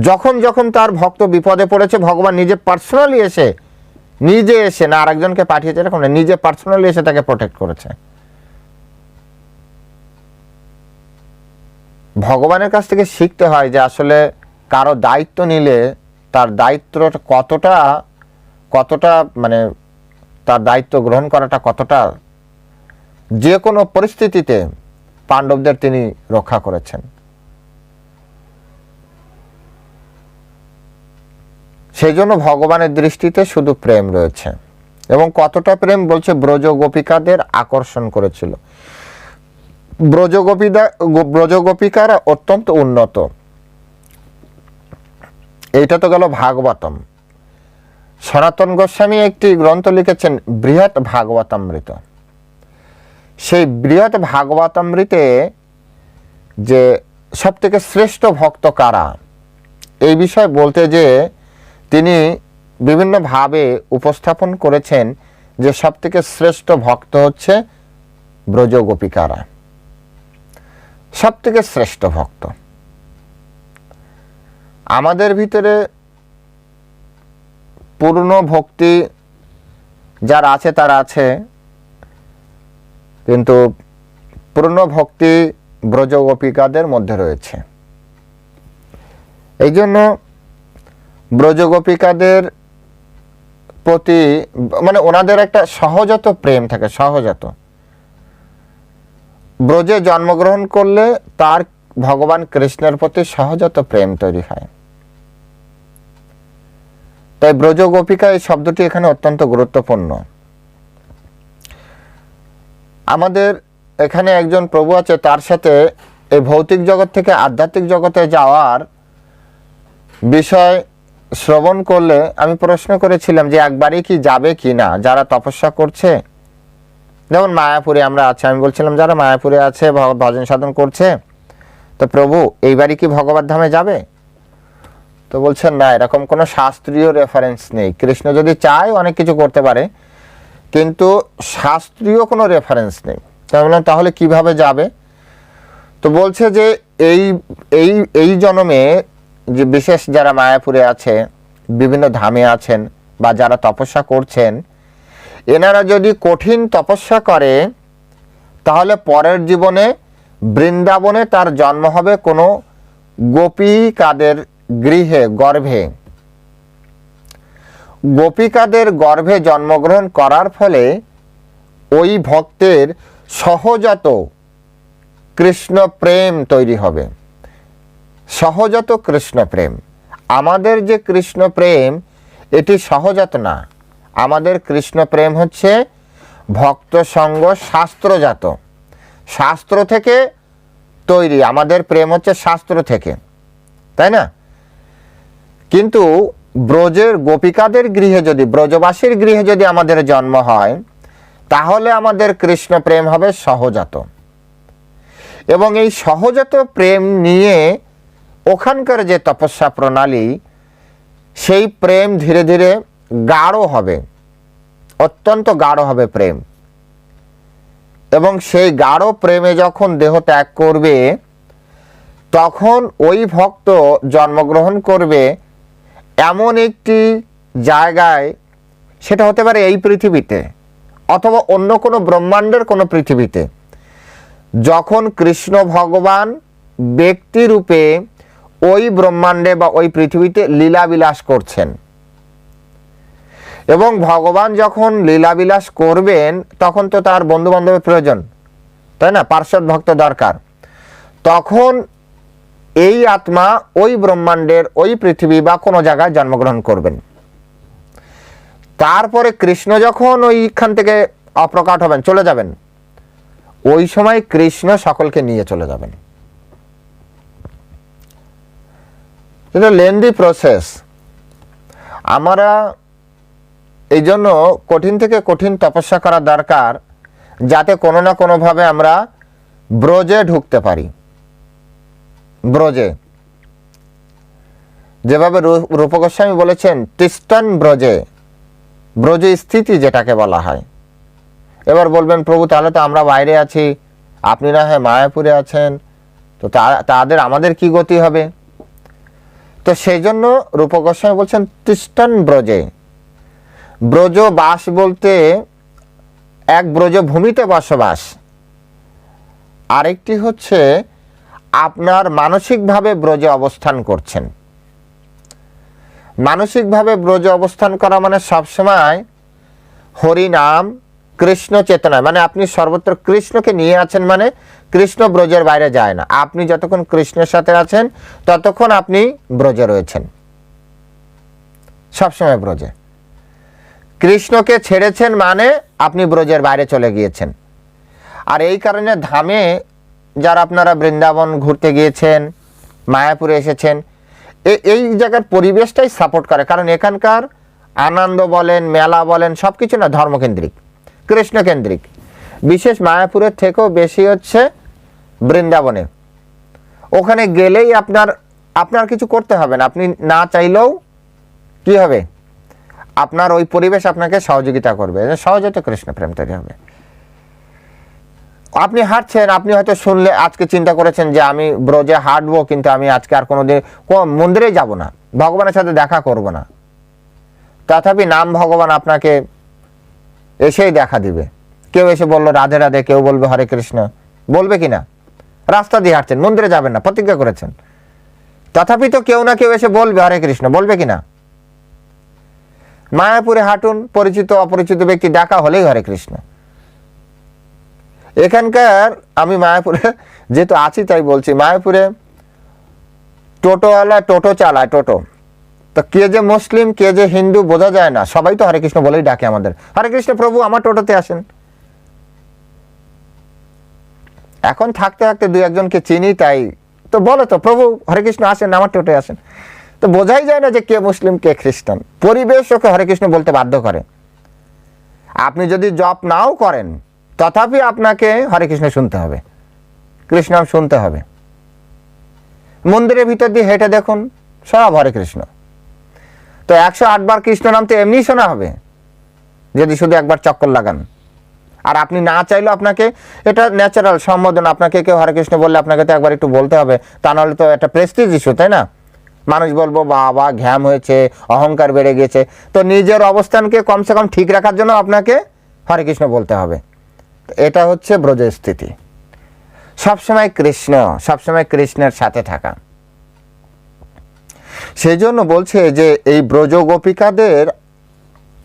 যখন যখন তার ভক্ত বিপদে পড়েছে ভগবান নিজে পার্সোনালি এসে, নিজে এসে, না আরেকজনকে পাঠিয়েছে এরকম না, নিজে পার্সোনালি এসে তাকে প্রোটেক্ট করেছে। ভগবানের কাছ থেকে শিখতে হয় যে আসলে কারো দায়িত্ব নিলে তার দায়িত্বটা কতটা মানে তার দায়িত্ব গ্রহণ করাটা কতটা, যে কোনো পরিস্থিতিতে পাণ্ডবদের তিনি রক্ষা করেছেন। সেই জন্য ভগবানের দৃষ্টিতে শুধু প্রেম রয়েছে। এবং কতটা প্রেম বলছে, ব্রজ গোপিকাদের আকর্ষণ করেছিল। ব্রজ গোপিকারা অত্যন্ত উন্নত। এইটা তো গেল ভাগবতম। সনাতন গোস্বামী একটি গ্রন্থ লিখেছেন বৃহৎ ভাগবতামৃত। সেই বৃহৎ ভাগবতামৃতে যে সব থেকে শ্রেষ্ঠ ভক্ত কারা, এই বিষয়ে বলতে যে তিনি বিভিন্নভাবে উপস্থাপন করেছেন যে সব থেকে শ্রেষ্ঠ ভক্ত হচ্ছে ব্রজ গোপিকারা, সব থেকে শ্রেষ্ঠ ভক্ত। আমাদের ভিতরে পূর্ণ ভক্তি যার আছে তার আছে, কিন্তু পূর্ণ ভক্তি ব্রজ গোপিকাদের মধ্যে রয়েছে। এই জন্য ব্রজ গোপিকাদের প্রতি মানে ওনাদের একটা সহজাত প্রেম থাকে, সহজাত। ব্রজে জন্মগ্রহণ করলে তার ভগবান কৃষ্ণের প্রতি সহজাত প্রেম তৈরি হয়। তাই ব্রজ গোপিকা এই শব্দটি এখানে অত্যন্ত গুরুত্বপূর্ণ। আমাদের এখানে একজন প্রভু আছে, তার সাথে এই ভৌতিক জগৎ থেকে আধ্যাত্মিক জগতে যাওয়ার বিষয় শ্রবণ করলে আমি প্রশ্ন করেছিলাম যে একবারই কি যাবে কি না, যারা তপস্যা করছে, যেমন মায়াপুরে আমরা আছি, আমি বলছিলাম যারা মায়াপুরে আছে ভজন সাধন করছে, তো প্রভু এইবারই কি ভগবত ধামে যাবে? তো বলছেন না, এরকম কোনো শাস্ত্রীয় রেফারেন্স নেই। কৃষ্ণ যদি চায় অনেক কিছু করতে পারে, কিন্তু শাস্ত্রীয় কোনো রেফারেন্স নেই। তাই বললাম তাহলে কিভাবে যাবে? তো বলছে যে এই জন্মে যে বিশেষ যারা মায়াপুরে আছে, বিভিন্ন ধামে আছেন বা যারা তপস্যা করছেন, এনারা যদি কঠিন তপস্যা করে তাহলে পরের জীবনে বৃন্দাবনে তার জন্ম হবে কোনো গোপিকাদের গৃহে, গর্ভে। গোপিকাদের গর্ভে জন্মগ্রহণ করার ফলে ওই ভক্তের সহজাত কৃষ্ণ প্রেম তৈরি হবে। সহজাত কৃষ্ণ প্রেম। আমাদের যে কৃষ্ণ প্রেম এটি সহজাত না, আমাদের কৃষ্ণ প্রেম হচ্ছে ভক্ত সঙ্গ শাস্ত্রজাত, শাস্ত্র থেকে তৈরি। আমাদের প্রেম হচ্ছে শাস্ত্র থেকে, তাই না? কিন্তু ব্রজের গোপিকাদের গৃহে যদি, ব্রজবাসীর গৃহে যদি আমাদের জন্ম হয়, তাহলে আমাদের কৃষ্ণ প্রেম হবে সহজাত। এবং এই সহজাত প্রেম নিয়ে ওখানকার যে তপস্যা প্রণালী, সেই প্রেম ধীরে ধীরে গাঢ় হবে, অত্যন্ত গাঢ় হবে প্রেম। এবং সেই গাঢ় প্রেমে যখন দেহ ত্যাগ করবে, তখন ওই ভক্ত জন্মগ্রহণ করবে এমন একটি জায়গায়, সেটা হতে পারে এই পৃথিবীতে অথবা অন্য কোনো ব্রহ্মাণ্ডের কোনো পৃথিবীতে, যখন কৃষ্ণ ভগবান ব্যক্তিরূপে ওই ব্রহ্মাণ্ডে বা ওই পৃথিবীতে লীলাবিলাস করছেন। এবং ভগবান যখন লীলাবিলাস করবেন, তখন তো তার বন্ধু বান্ধবের প্রয়োজন, তাই না? পার্শ্বদ ভক্ত দরকার। তখন এই আত্মা ওই ব্রহ্মাণ্ডের ওই পৃথিবী বা কোনো জায়গায় জন্মগ্রহণ করবেন। তারপরে কৃষ্ণ যখন ওইখান থেকে অপ্রকাট হবেন, চলে যাবেন, ওই সময় কৃষ্ণ সকলকে নিয়ে চলে যাবেন। এটা লেন্দি প্রসেস। আমরা এই জন্য কঠিন থেকে কঠিন তপস্যা করা দরকার, যাতে কোনো না কোনোভাবে আমরা ব্রজে ঢুকতে পারি। ব্রজে যেভাবে রূপ গোস্বামী বলেছেন, তিষ্ঠন ব্রজে, ব্রজ স্থিতি যেটাকে বলা হয়। এবার বলবেন, প্রভু তাহলে তো আমরা বাইরে আছি, আপনি না হয় মায়াপুরে আছেন, তো তাদের আমাদের কি গতি হবে? তো সেই জন্য রূপ গোস্বামী বলছেন তিষ্ঠন ব্রজে। ব্রজবাস বলতে এক ব্রজভূমিতে বসবাস, আরেকটি হচ্ছে আপনার মানসিকভাবে ব্রজে অবস্থান করছেন। মানসিকভাবে ব্রজে অবস্থান করা মানে সবসময় হরি নাম, কৃষ্ণ চেতনা, মানে আপনি সর্বত্র কৃষ্ণকে নিয়ে আছেন, মানে কৃষ্ণ ব্রজের বাইরে যায় না। আপনি যতক্ষণ কৃষ্ণের সাথে আছেন ততক্ষণ আপনি ব্রজে রয়েছেন, সবসময় ব্রজে। কৃষ্ণকে ছেড়েছেন মানে আপনি ব্রজের বাইরে চলে গিয়েছেন। আর এই কারণে ধামে যারা আপনারা বৃন্দাবন ঘুরতে গিয়েছেন, মায়াপুরে এসেছেন, এই জায়গার পরিবেশটাই সাপোর্ট করে। কারণ এখানকার আনন্দ বলেন, মেলা বলেন, সব কিছু না ধর্মকেন্দ্রিক, কৃষ্ণকেন্দ্রিক। বিশেষ মায়াপুরের থেকেও বেশি হচ্ছে বৃন্দাবনে। ওখানে গেলেই আপনার কিছু করতে হবে না, আপনি না চাইলেও কি হবে, আপনার ওই পরিবেশ আপনাকে সহযোগিতা করবে, সহজে তো কৃষ্ণ প্রেম তৈরি হবে। আপনি হাঁটছেন, আপনি হয়তো শুনলে আজকে চিন্তা করেছেন যে আমি ব্রজে হাঁটবো, কিন্তু আমি আজকে আর কোনোদিন মন্দিরেই যাব না, ভগবানের সাথে দেখা করব না। তথাপি নাম ভগবান আপনাকে এসেই দেখা দিবে। কেউ এসে বললো রাধে রাধে, কেউ বলবে হরে কৃষ্ণ, বলবে কিনা? রাস্তা দিয়ে হাঁটছেন, মন্দিরে যাবেন না, প্রতিজ্ঞা করেছেন, তথাপি তো কেউ না কেউ এসে বলবে হরে কৃষ্ণ, বলবে কিনা? মায়াপুরে হাঁটুন, পরিচিত অপরিচিত ব্যক্তি দেখা হলেই হরে কৃষ্ণ। এখানকার আমি মায়াপুরে যেহেতু আছি তাই বলছি, মায়াপুরে টোটোওয়ালা টোটো চালায়, টোটো তো কে যে মুসলিম কে যে হিন্দু বোঝা যায় না, সবাই তো হরে কৃষ্ণ বলেই ডাকে আমাদের, হরে কৃষ্ণ প্রভু আমার টোটোতে আসেন। এখন থাকতে থাকতে দুই একজনকে চিনি, তাই তো বলে তো প্রভু হরে কৃষ্ণ আসেন, আমার টোটোয় আসেন। তো বোঝাই যায় না যে কে মুসলিম কে খ্রিস্টান। পরিবেশ ওকে হরে কৃষ্ণ বলতে বাধ্য করে। আপনি যদি জপ নাও করেন, তথাপি আপনাকে হরে কৃষ্ণ শুনতে হবে, কৃষ্ণ নাম শুনতে হবে। মন্দিরের ভিতর দিয়ে হেঁটে দেখুন, সব হরে কৃষ্ণ। তো 108 বার কৃষ্ণ নাম তো এমনি শোনা হবে যদি শুধু একবার চক্কর লাগান। আর আপনি না চাইলেও আপনাকে, এটা ন্যাচারাল সম্বোধন, আপনাকে কেউ হরে কৃষ্ণ বললে আপনাকে তো একবার একটু বলতে হবে, তা নাহলে তো একটা প্রেস্টিজ ইস্যু, তাই না? মানুষ বলবো বাবা ঘ্যাম হয়েছে, অহংকার বেড়ে গেছে। তো নিজের অবস্থানকে কমসে কম ঠিক রাখার জন্য আপনাকে হরে কৃষ্ণ বলতে হবে। এটা হচ্ছে ব্রজ স্থিতি, সবসময় কৃষ্ণ, সবসময় কৃষ্ণের সাথে থাকা। সেই জন্য বলছে যে এই ব্রজ গোপিকাদের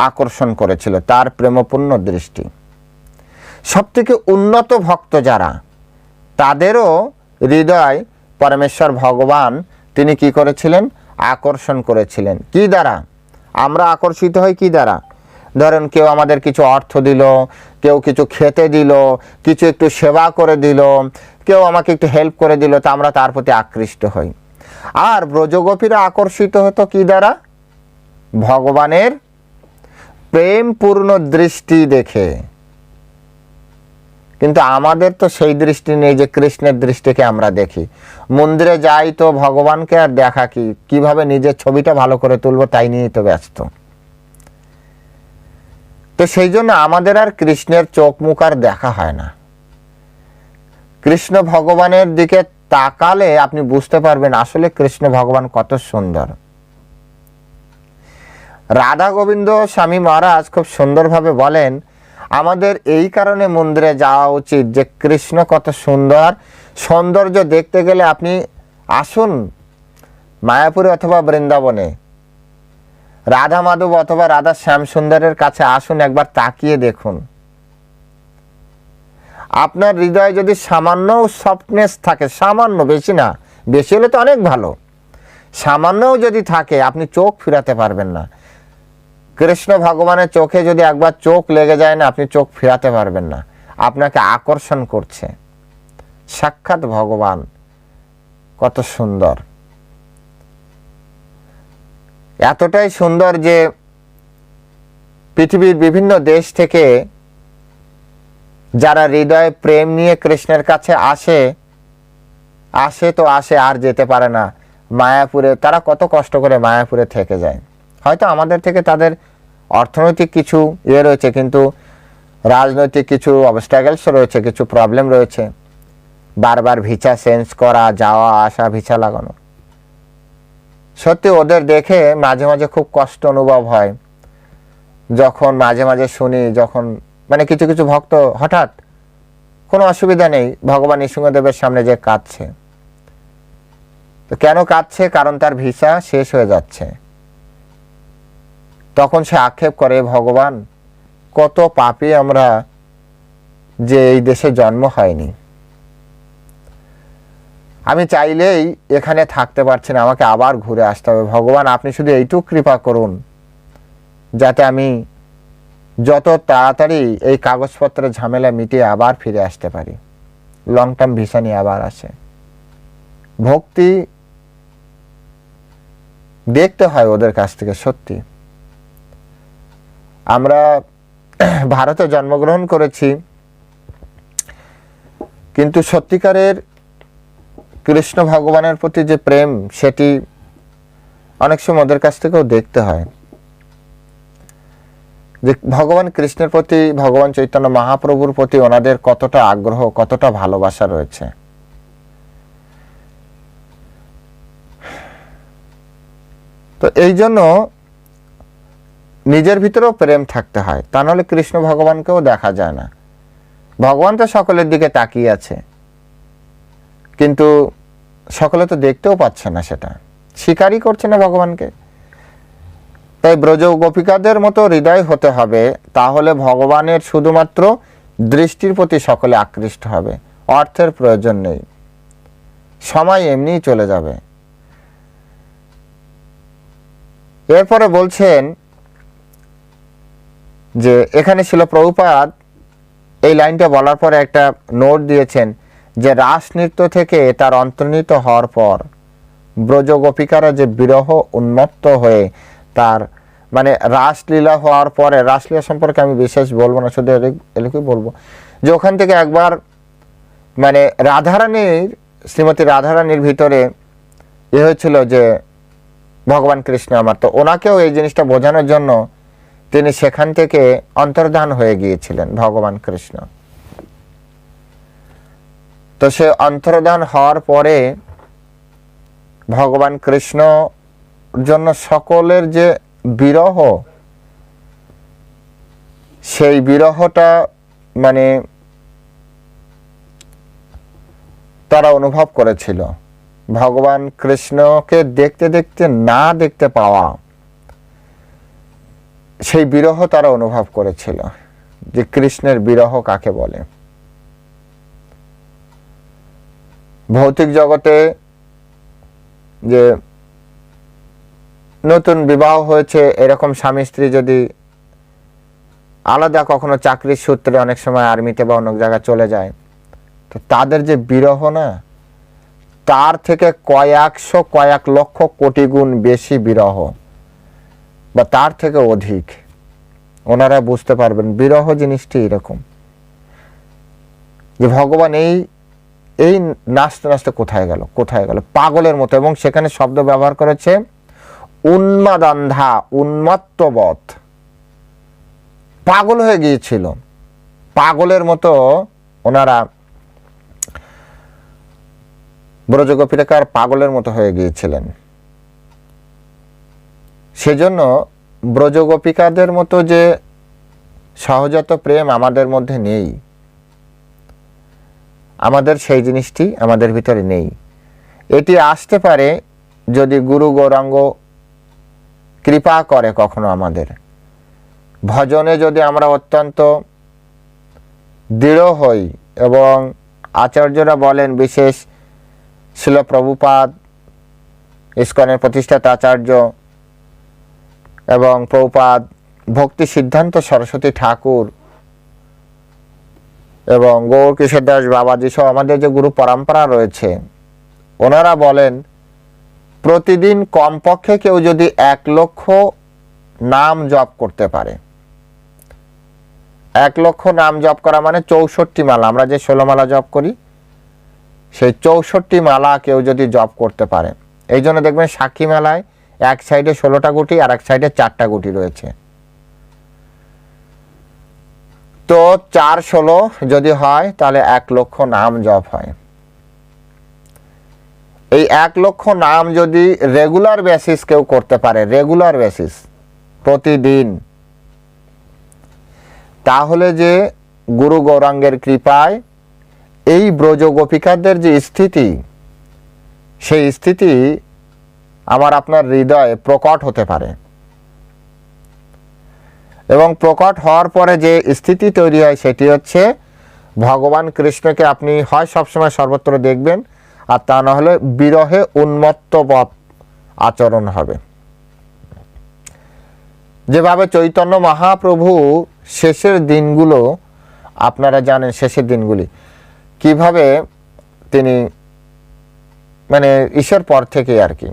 আকর্ষণ করেছিল, তার প্রেমপূর্ণ দৃষ্টি। সবথেকে উন্নত ভক্ত যারা, তাদেরও হৃদয় পরমেশ্বর ভগবান তিনি কি করেছিলেন? আকর্ষণ করেছিলেন। কি দ্বারা আমরা আকর্ষিত হই? কি দ্বারা? ধরেন কেউ আমাদের কিছু অর্থ দিল, কেউ কিছু খেতে দিল, কিছু একটু সেবা করে দিল, কেউ আমাকে একটু হেল্প করে দিল, তা আমরা তার প্রতি আকৃষ্ট হই। আর ব্রজগোপীরা আকর্ষিত হতো কি দ্বারা? ভগবানের প্রেমপূর্ণ দৃষ্টি দেখে। কিন্তু আমাদের তো সেই দৃষ্টি নেই যে কৃষ্ণের দৃষ্টিকে আমরা দেখি। মন্দিরে যাই তো ভগবানকে আর দেখা কি, কিভাবে নিজের ছবিটা ভালো করে তুলবো তাই নিয়েই তো ব্যস্ত। তো সেই জন্য আমাদের আর কৃষ্ণের চোখ মুখ আর দেখা হয় না। কৃষ্ণ ভগবানের দিকে তাকালে আপনি বুঝতে পারবেন আসলে কৃষ্ণ ভগবান কত সুন্দর। রাধা গোবিন্দ স্বামী মহারাজ খুব সুন্দরভাবে বলেন, আমাদের এই কারণে মন্দিরে যাওয়া উচিত যে কৃষ্ণ কত সুন্দর। সৌন্দর্য দেখতে গেলে আপনি আসুন মায়াপুরে অথবা বৃন্দাবনে, রাধা মাধব অথবা রাধা শ্যাম সুন্দরের কাছে আসুন, একবার তাকিয়ে দেখুন। আপনার হৃদয়ে যদি সামান্য সফটনেস থাকে, সামান্য, বেশি না, বেশি হলে তো অনেক ভালো, সামান্যও যদি থাকে, আপনি চোখ ফিরাতে পারবেন না। কৃষ্ণ ভগবানের চোখে যদি একবার চোখ লেগে যায় না, আপনি চোখ ফিরাতে পারবেন না। আপনাকে আকর্ষণ করছে। সাক্ষাৎ ভগবান কত সুন্দর, এতটাই সুন্দর যে পৃথিবীর বিভিন্ন দেশ থেকে যারা হৃদয়ে প্রেম নিয়ে কৃষ্ণের কাছে আসে তো আসে, আর যেতে পারে না মায়াপুরে। তারা কত কষ্ট করে মায়াপুরে থেকে যায়। হয়তো আমাদের থেকে তাদের অর্থনৈতিক কিছু রয়েছে, কিন্তু রাজনৈতিক কিছু অবস্ট্রাগলস রয়েছে, কিছু প্রবলেম রয়েছে। বারবার ভিসা চেঞ্জ করা, যাওয়া আসা, ভিসা লাগানো। সত্যি ওদের দেখে মাঝে মাঝে খুব কষ্ট অনুভব হয়। যখন মাঝে মাঝে শুনি, যখন মানে কিছু কিছু ভক্ত হঠাৎ কোনো অসুবিধা নেই ভগবান নৃসিংহদেবের সামনে যে কাঁদছে। তো কেন কাঁদছে? কারণ তার ভিসা শেষ হয়ে যাচ্ছে। তখন সে আক্ষেপ করে, ভগবান কত পাপী আমরা যে এই দেশে জন্ম হয়নি, আমি চাইলেই এখানে থাকতে পারছি না, আমাকে আবার ঘুরে আসতে হবে। ভগবান আপনি শুধু এইটুকু কৃপা করুন যাতে আমি যত তাড়াতাড়ি এই কাগজপত্রের ঝামেলা মিটিয়ে আবার ফিরে আসতে পারি, লং টার্ম ভিসা নিয়ে আবার আসে। ভক্তি দেখতে হয় ওদের কাছ থেকে। সত্যি আমরা ভারতে জন্মগ্রহণ করেছি, কিন্তু সত্যিকারের কৃষ্ণ ভগবানের প্রতি যে প্রেম, সেটি অনেক সময় ওদের কাছ থেকেও দেখতে হয় যে ভগবান কৃষ্ণের প্রতি, ভগবান চৈতন্য মহাপ্রভুর প্রতি ওনাদের কতটা আগ্রহ, কতটা ভালোবাসা রয়েছে। তো এই জন্য নিজের ভিতরেও প্রেম থাকতে হয়, তা নাহলে কৃষ্ণ ভগবানকেও দেখা যায় না। ভগবান তো সকলের দিকে তাকিয়ে আছে, কিন্তু সকলে তো দেখতেও পাচ্ছে না, সেটা স্বীকারই করছে না ভগবানকে। তাই ব্রজ গোপিকাদের মতো হৃদয় হতে হবে, তাহলে ভগবানের শুধুমাত্র দৃষ্টির প্রতি সকলে আকৃষ্ট হবে। অর্থের প্রয়োজন নেই, সময় এমনিই চলে যাবে। এরপরে বলছেন যে এখানে ছিল প্রভুপাদ এই লাইনটা বলার পরে একটা নোট দিয়েছেন যে রাস নৃত্য থেকে তার অন্তর্নিহিত হওয়ার পর ব্রজ গোপিকারা যে বিরহ উন্মত্ত হয়ে তার মানে রাসলীলা হওয়ার পরে, রাসলীলা সম্পর্কে আমি বিশেষ বলবো না, শুধু এলুকুই বলবো যে ওখান থেকে একবার মানে রাধারানীর, শ্রীমতী রাধারানীর ভিতরে হয়েছিল যে ভগবান কৃষ্ণ আমার, তো ওনাকেও এই জিনিসটা বোঝানোর জন্য তিনি সেখান থেকে অন্তর্ধান হয়ে গিয়েছিলেন ভগবান কৃষ্ণ। তো সে অন্তর্ধান হওয়ার পরে ভগবান কৃষ্ণ জন্য সকলের যে বিরহ, সেই বিরহটা মানে তারা অনুভব করেছিল। ভগবান কৃষ্ণকে দেখতে দেখতে না দেখতে পাওয়া, সেই বিরহ তারা অনুভব করেছিল, যে কৃষ্ণের বিরহ কাকে বলে। ভৌতিক জগতে যে নতুন বিবাহ হয়েছে এরকম স্বামী স্ত্রী যদি আলাদা কখনো চাকরির সূত্রে অনেক সময় আর্মিতে বা অন্য জায়গায় চলে যায়, তো তাদের যে বিরহ না, তার থেকে কয়েকশো কয়েক লক্ষ কোটি গুণ বেশি বিরহ, বা তার থেকে অধিক। ওনারা বুঝতে পারবেন বিরহ জিনিসটি এরকম, যে ভগবান এই নাচতে নাচতে কোথায় গেল, কোথায় গেল, পাগলের মতো। এবং সেখানে শব্দ ব্যবহার করেছে উন্মাদান্ধা, উন্মত্তবৎ, পাগল হয়ে গিয়েছিল, পাগলের মতো ওনারা ব্রজগোপীরেখার পাগলের মতো হয়ে গিয়েছিলেন। সেজন্য ব্রজগোপিকাদের মতো যে সহজাত প্রেম আমাদের মধ্যে নেই, আমাদের সেই জিনিসটি আমাদের ভিতরে নেই। এটি আসতে পারে যদি গুরু গৌরাঙ্গ কৃপা করে কখনো আমাদের ভজনে, যদি আমরা অত্যন্ত দৃঢ় হই। এবং আচার্যরা বলেন, বিশেষ শিল প্রভুপাদ, ইস্কনের প্রতিষ্ঠাতা আচার্য এবং প্রভুপাদ, ভক্তি সিদ্ধান্ত সরস্বতী ঠাকুর এবং গৌর কিশোর দাস বাবাজি সহ আমাদের যে গুরু পরম্পরা রয়েছে, ওনারা বলেন প্রতিদিন কমপক্ষে কেউ যদি 1 লক্ষ নাম জপ করতে পারে, 1 লক্ষ নাম জপ করা মানে 64 মালা, আমরা যে 16 মালা জপ করি সেই 64 মালা কেউ যদি জপ করতে পারে। এই জন্য দেখবেন সাক্ষী মেলায় এক সাইডে 16টা গুটি আর এক সাইডে 4টা গুটি রয়েছে। তো 4-16 যদি হয় তাহলে 1 লক্ষ নাম জপ হয়। এই 1 লক্ষ নাম যদি রেগুলার বেসিস কেউ করতে পারে, রেগুলার বেসিস প্রতিদিন, তাহলে যে গুরু গৌরাঙ্গের কৃপায় এই ব্রজ গোপিকাদের যে স্থিতি, সেই স্থিতি আমার আপনার হৃদয়ে প্রকট হতে পারে। এবং প্রকট হওয়ার পরে যে স্থিতি তৈরি হয় সেটি হচ্ছে ভগবান কৃষ্ণকে আপনি হয় সবসময় সর্বত্র দেখবেন, আর তা না হলে বিরহে উন্মত্তবৎ আচরণ হবে। যেভাবে চৈতন্য মহাপ্রভু শেষের দিনগুলো, আপনারা জানেন শেষের দিনগুলি কিভাবে তিনি মানে ঈশ্বর পর থেকে আর কি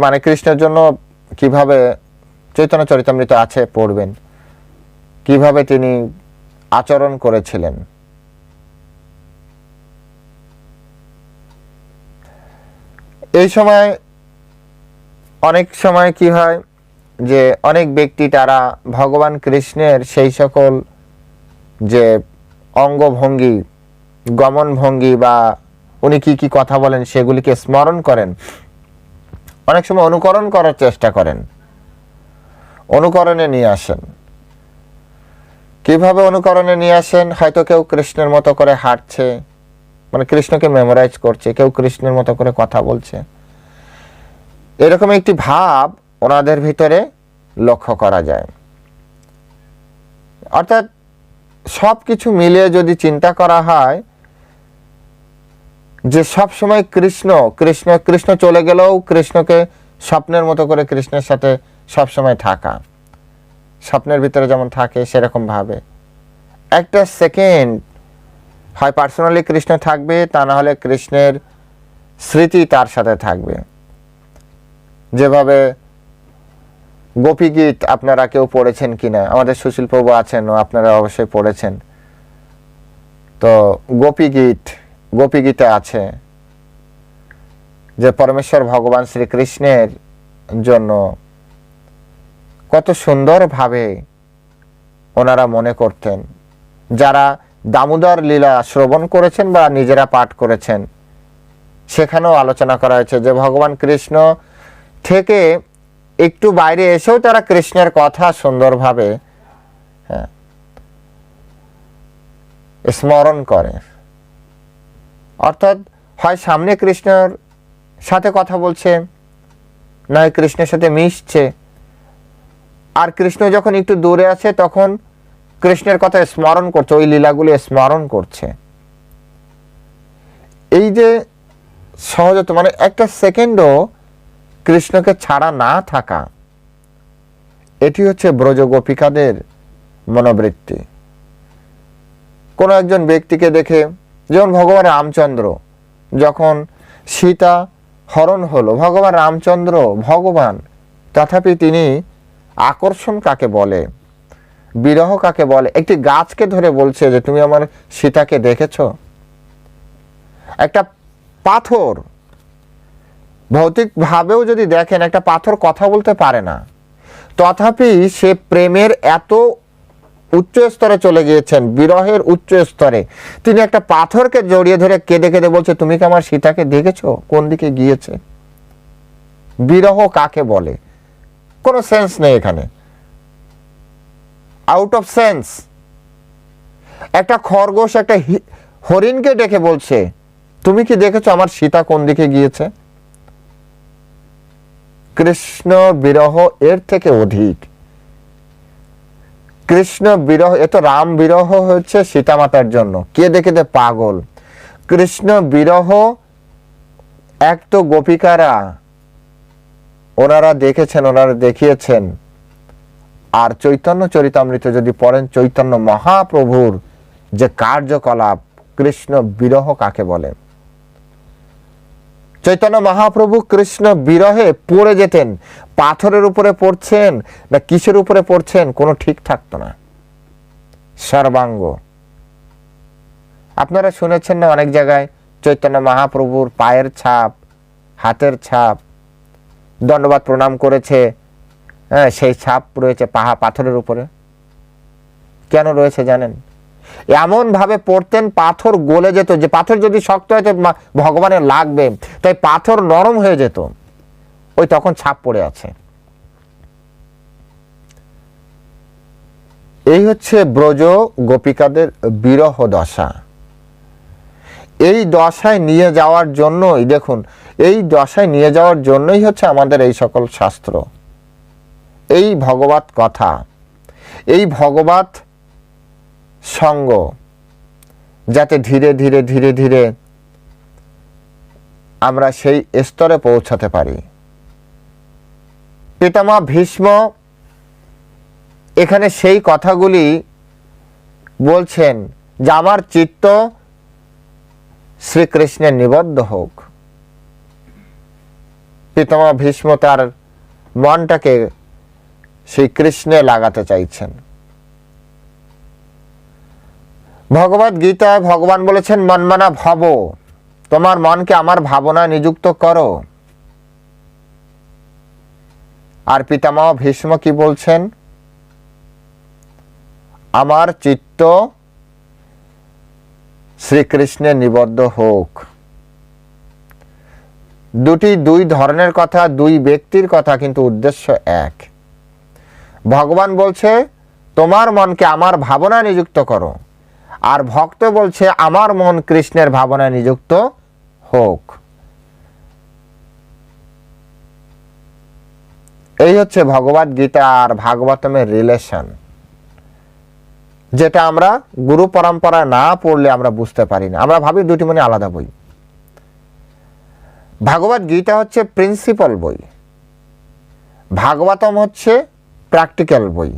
মানে কৃষ্ণের জন্য কিভাবে, চৈতন্য চরিতামৃত আছে পড়বেন, কিভাবে তিনি আচরণ করেছিলেন। এই সময় অনেক সময় কি হয় যে অনেক ব্যক্তি তারা ভগবান কৃষ্ণের সেই সকল যে অঙ্গভঙ্গি, গমন ভঙ্গি বা উনি কি কি কথা বলেন সেগুলিকে স্মরণ করেন, অনেক সময় অনুকরণ করার চেষ্টা করেন, অনুকরণে নিয়ে আসেন। কিভাবে অনুকরণে নিয়ে আসেন? হয়তো কেউ কৃষ্ণের মতো করে হাঁটছে, মানে কৃষ্ণকে মেমোরাইজ করছে, কেউ কৃষ্ণের মতো করে কথা বলছে, এরকম একটি ভাব ওনাদের ভিতরে লক্ষ্য করা যায়। অর্থাৎ সব কিছু মিলিয়ে যদি চিন্তা করা হয় যে সব সময় কৃষ্ণ কৃষ্ণ কৃষ্ণ, চলে গেলেও কৃষ্ণকে স্বপ্নের মতো করে কৃষ্ণের সাথে সব সময় থাকা, স্বপ্নের ভিতরে যেমন থাকে সেরকম ভাবে একটা সেকেন্ড হয় পার্সোনালি কৃষ্ণ থাকবে, তা না হলে কৃষ্ণের স্মৃতি তার সাথে থাকবে। যেভাবে গোপী গীত আপনারা কেউ পড়েছেন কিনা, আমাদের সুশীল প্রভু আছেন, আপনারা অবশ্যই পড়েছেন। তো গোপী গীতে আছে যে পরমেশ্বর ভগবান শ্রীকৃষ্ণের জন্য কত সুন্দরভাবে ওনারা মনে করতেন। যারা দামোদর লীলা শ্রবণ করেছেন বা নিজেরা পাঠ করেছেন, সেখানেও আলোচনা করা হয়েছে যে ভগবান কৃষ্ণ থেকে একটু বাইরে এসেও তারা কৃষ্ণের কথা সুন্দরভাবে স্মরণ করে। অর্থাৎ হয় সামনে কৃষ্ণের সাথে কথা বলছে, নয় কৃষ্ণের সাথে মিশছে। আর কৃষ্ণ যখন একটু দূরে আছে তখন কৃষ্ণের কথা স্মরণ করছে, ওই লীলাগুলি স্মরণ করছে। এই যে সহজত মানে একটা সেকেন্ডও কৃষ্ণকে ছাড়া না থাকা, এটি হচ্ছে ব্রজ গোপিকাদের মনোবৃত্তি। কোনো একজন ব্যক্তিকে দেখে, যেমন ভগবান রামচন্দ্র যখন সীতা হরণ হলো, ভগবান রামচন্দ্র ভগবান, তথাপি তিনি আকর্ষণ কাকে বলে, বিরহ কাকে বলে, একটি গাছকে ধরে বলছে যে তুমি আমার সীতাকে দেখেছ। একটা পাথর, ভৌতিকভাবেও যদি দেখেন একটা পাথর কথা বলতে পারে না, তথাপি সে প্রেমের এত উচ্চ স্তরে চলে গিয়েছেন, বিরহের উচ্চ স্তরে, তিনি একটা পাথরকে জড়িয়ে ধরে কেঁদে কেঁদে বলছে তুমি কি আমার সীতাকে দেখেছো কোন দিকে গিয়েছে। বিরহ কাকে বলে, কোনো সেন্স নেই এখানে, আউট অফ সেন্স। একটা খরগোশ একটা হরিণকে ডেকে বলছে তুমি কি দেখেছো আমার সীতা কোন দিকে গিয়েছে। কৃষ্ণ বিরহ এর থেকে অধিক। কৃষ্ণ বিরহ, এত রাম বিরহ হচ্ছে সীতা মাতার জন্য, কেঁদে কেঁদে পাগল। কৃষ্ণ বিরহ এক তো গোপিকারা ওনারা দেখেছেন, ওনারা দেখিয়েছেন। আর চৈতন্য চরিতামৃত যদি পড়েন, চৈতন্য মহাপ্রভুর যে কার্যকলাপ, কৃষ্ণ বিরহ কাকে বলে। চৈতন্য মহাপ্রভু কৃষ্ণ বিরহে পড়ে যেতেন, পাথরের উপরে পড়ছেন না কিসের উপরে পড়ছেন কোনো ঠিক থাকতো না, সর্বাঙ্গ। আপনারা শুনেছেন না অনেক জায়গায় চৈতন্য মহাপ্রভুর পায়ের ছাপ, হাতের ছাপ, দণ্ডবাদ প্রণাম করেছে, হ্যাঁ সেই ছাপ রয়েছে পাথরের উপরে। কেন রয়েছে জানেন? এমন ভাবে পড়তেন পাথর গলে যেত, যে পাথর যদি শক্ত হয় তো ভগবানের লাগবে, তাই পাথর নরম হয়ে যেত, ওই তখন ছাপ পড়ে আছে। এই হচ্ছে ব্রজ গোপিকাদের বিরহ দশা। এই দশায় নিয়ে যাওয়ার জন্যই, দেখুন এই দশায় নিয়ে যাওয়ার জন্যই হচ্ছে আমাদের এই সকল শাস্ত্র, এই ভগবত কথা, এই ভগবত সঙ্গ, যাতে ধীরে ধীরে ধীরে ধীরে আমরা সেই স্তরে পৌঁছাতে পারি। পিতামহ ভীষ্ম এখানে সেই কথাগুলি বলছেন যে আমার চিত্ত শ্রীকৃষ্ণের নিবদ্ধ হোক। পিতামহ ভীষ্ম তার মনটাকে শ্রীকৃষ্ণে লাগাতে চাইছেন। ভগবদ গীতায় ভগবান বলেছেন মনমনা ভব, তোমার মনকে আমার ভাবনা নিযুক্ত করো। আর পিতামহ ভীষ্ম কি বলছেন? আমার চিত্ত শ্রীকৃষ্ণে নিবদ্ধ হোক। দুই ধরনের কথা, দুই ব্যক্তির কথা, কিন্তু উদ্দেশ্য এক। ভগবান বলছে তোমার মনকে আমার ভাবনা নিযুক্ত করো, আর ভক্ত বলছে আমার মন কৃষ্ণের ভাবনা নিযুক্ত হোক। এই হচ্ছে ভগবদ গীতা আর ভাগবতমের রিলেশন, যেটা আমরা গুরু পরম্পরা না পড়লে আমরা বুঝতে পারি না। আমরা ভাবি দুটি মানে আলাদা বই। ভাগবত গীতা হচ্ছে প্রিন্সিপাল বই, ভাগবতম হচ্ছে প্র্যাকটিক্যাল বই।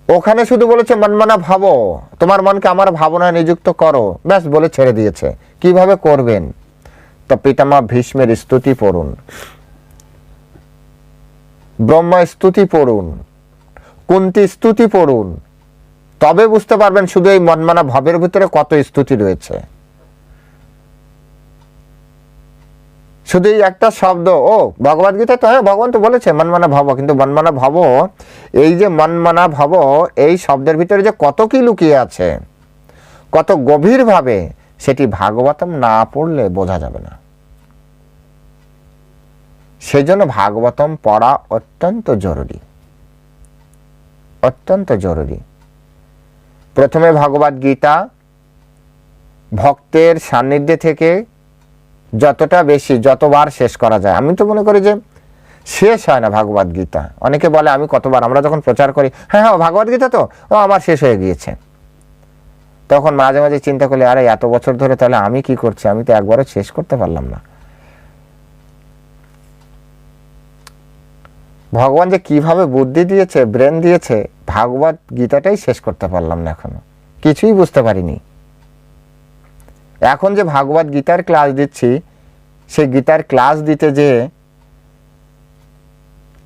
ওখানে শুধু বলেছে মনমনা ভাবো, তোমার মনকে আমার ভাবনায় নিযুক্ত করো, ব্যাস বলে ছেড়ে দিয়েছে। কিভাবে করবেন? তো পিতামহ ভীষ্মের স্তুতি পড়ুন, ব্রহ্মা স্তুতি পড়ুন, কুন্তি স্তুতি পড়ুন, তবে বুঝতে পারবেন শুধু এই মনমনা ভাবের ভিতরে কত স্তুতি রয়েছে। শুধু এই একটা শব্দ, ও ভগবদ গীতা তো হ্যাঁ ভগবান তো বলেছে মনমনা ভাব, কিন্তু মনমনা ভাব, এই যে মনমনা ভাব এই শব্দের ভিতরে যে কত কি লুকিয়ে আছে, কত গভীর ভাবে, সেটি ভাগবতম না পড়লে বোঝা যাবে না। সেই জন্য ভাগবতম পড়া অত্যন্ত জরুরি, অত্যন্ত জরুরি। প্রথমে ভগবদ গীতা ভক্তের সান্নিধ্যে থেকে যতটা বেশি, যতবার শেষ করা যায়। আমি তো মনে করি যে শেষ হয় না ভাগবত গীতা। অনেকে বলে আমি কতবার, আমরা যখন প্রচার করি, হ্যাঁ হ্যাঁ ভাগবত গীতা তো আমার শেষ হয়ে গিয়েছে, তখন মাঝে মাঝে চিন্তা করলে আরে এত বছর ধরে তাহলে আমি কি করছি, আমি তো একবারও শেষ করতে পারলাম না। ভগবান যে কিভাবে বুদ্ধি দিয়েছে, ব্রেন দিয়েছে, ভাগবত গীতাটাই শেষ করতে পারলাম না, এখনো কিছুই বুঝতে পারিনি। এখন যে ভাগবত গীতার ক্লাস দিচ্ছি, সেই গীতার ক্লাস দিতে যে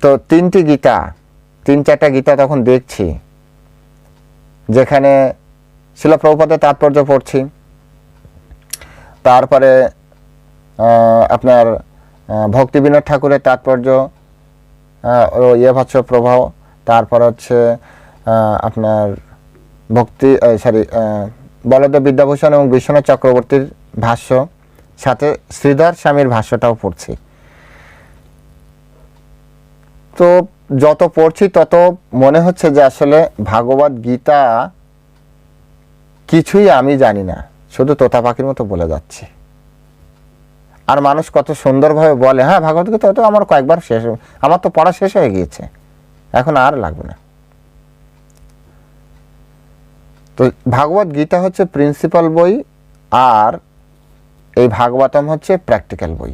তো 3টি গীতা, 3-4টা গীতা তখন দেখছি, যেখানে শিল প্রভুপাদের তাৎপর্য পড়ছি, তারপরে আপনার ভক্তি বিনোদ ঠাকুরের তাৎপর্য, ভাষ্য প্রভাব, তারপর হচ্ছে আপনার বলদেব বিদ্যাভূষণ এবং বিশ্বনাথ চক্রবর্তীর ভাষ্য, সাথে শ্রীধর স্বামীর ভাষ্যটাও পড়ছি। তো যত পড়ছি তত মনে হচ্ছে যে আসলে ভাগবত গীতা কিছুই আমি জানি না, শুধু তোতা পাখির মতো বলে যাচ্ছি। আর মানুষ কত সুন্দরভাবে বলে, হ্যাঁ ভাগবত গীতা তো আমার কয়েকবার শেষ, আমার তো পড়া শেষ হয়ে গিয়েছে, এখন আর লাগবে না। তো ভাগবত গীতা হচ্ছে প্রিন্সিপাল বই, আর এই ভাগবতম হচ্ছে প্র্যাকটিক্যাল বই।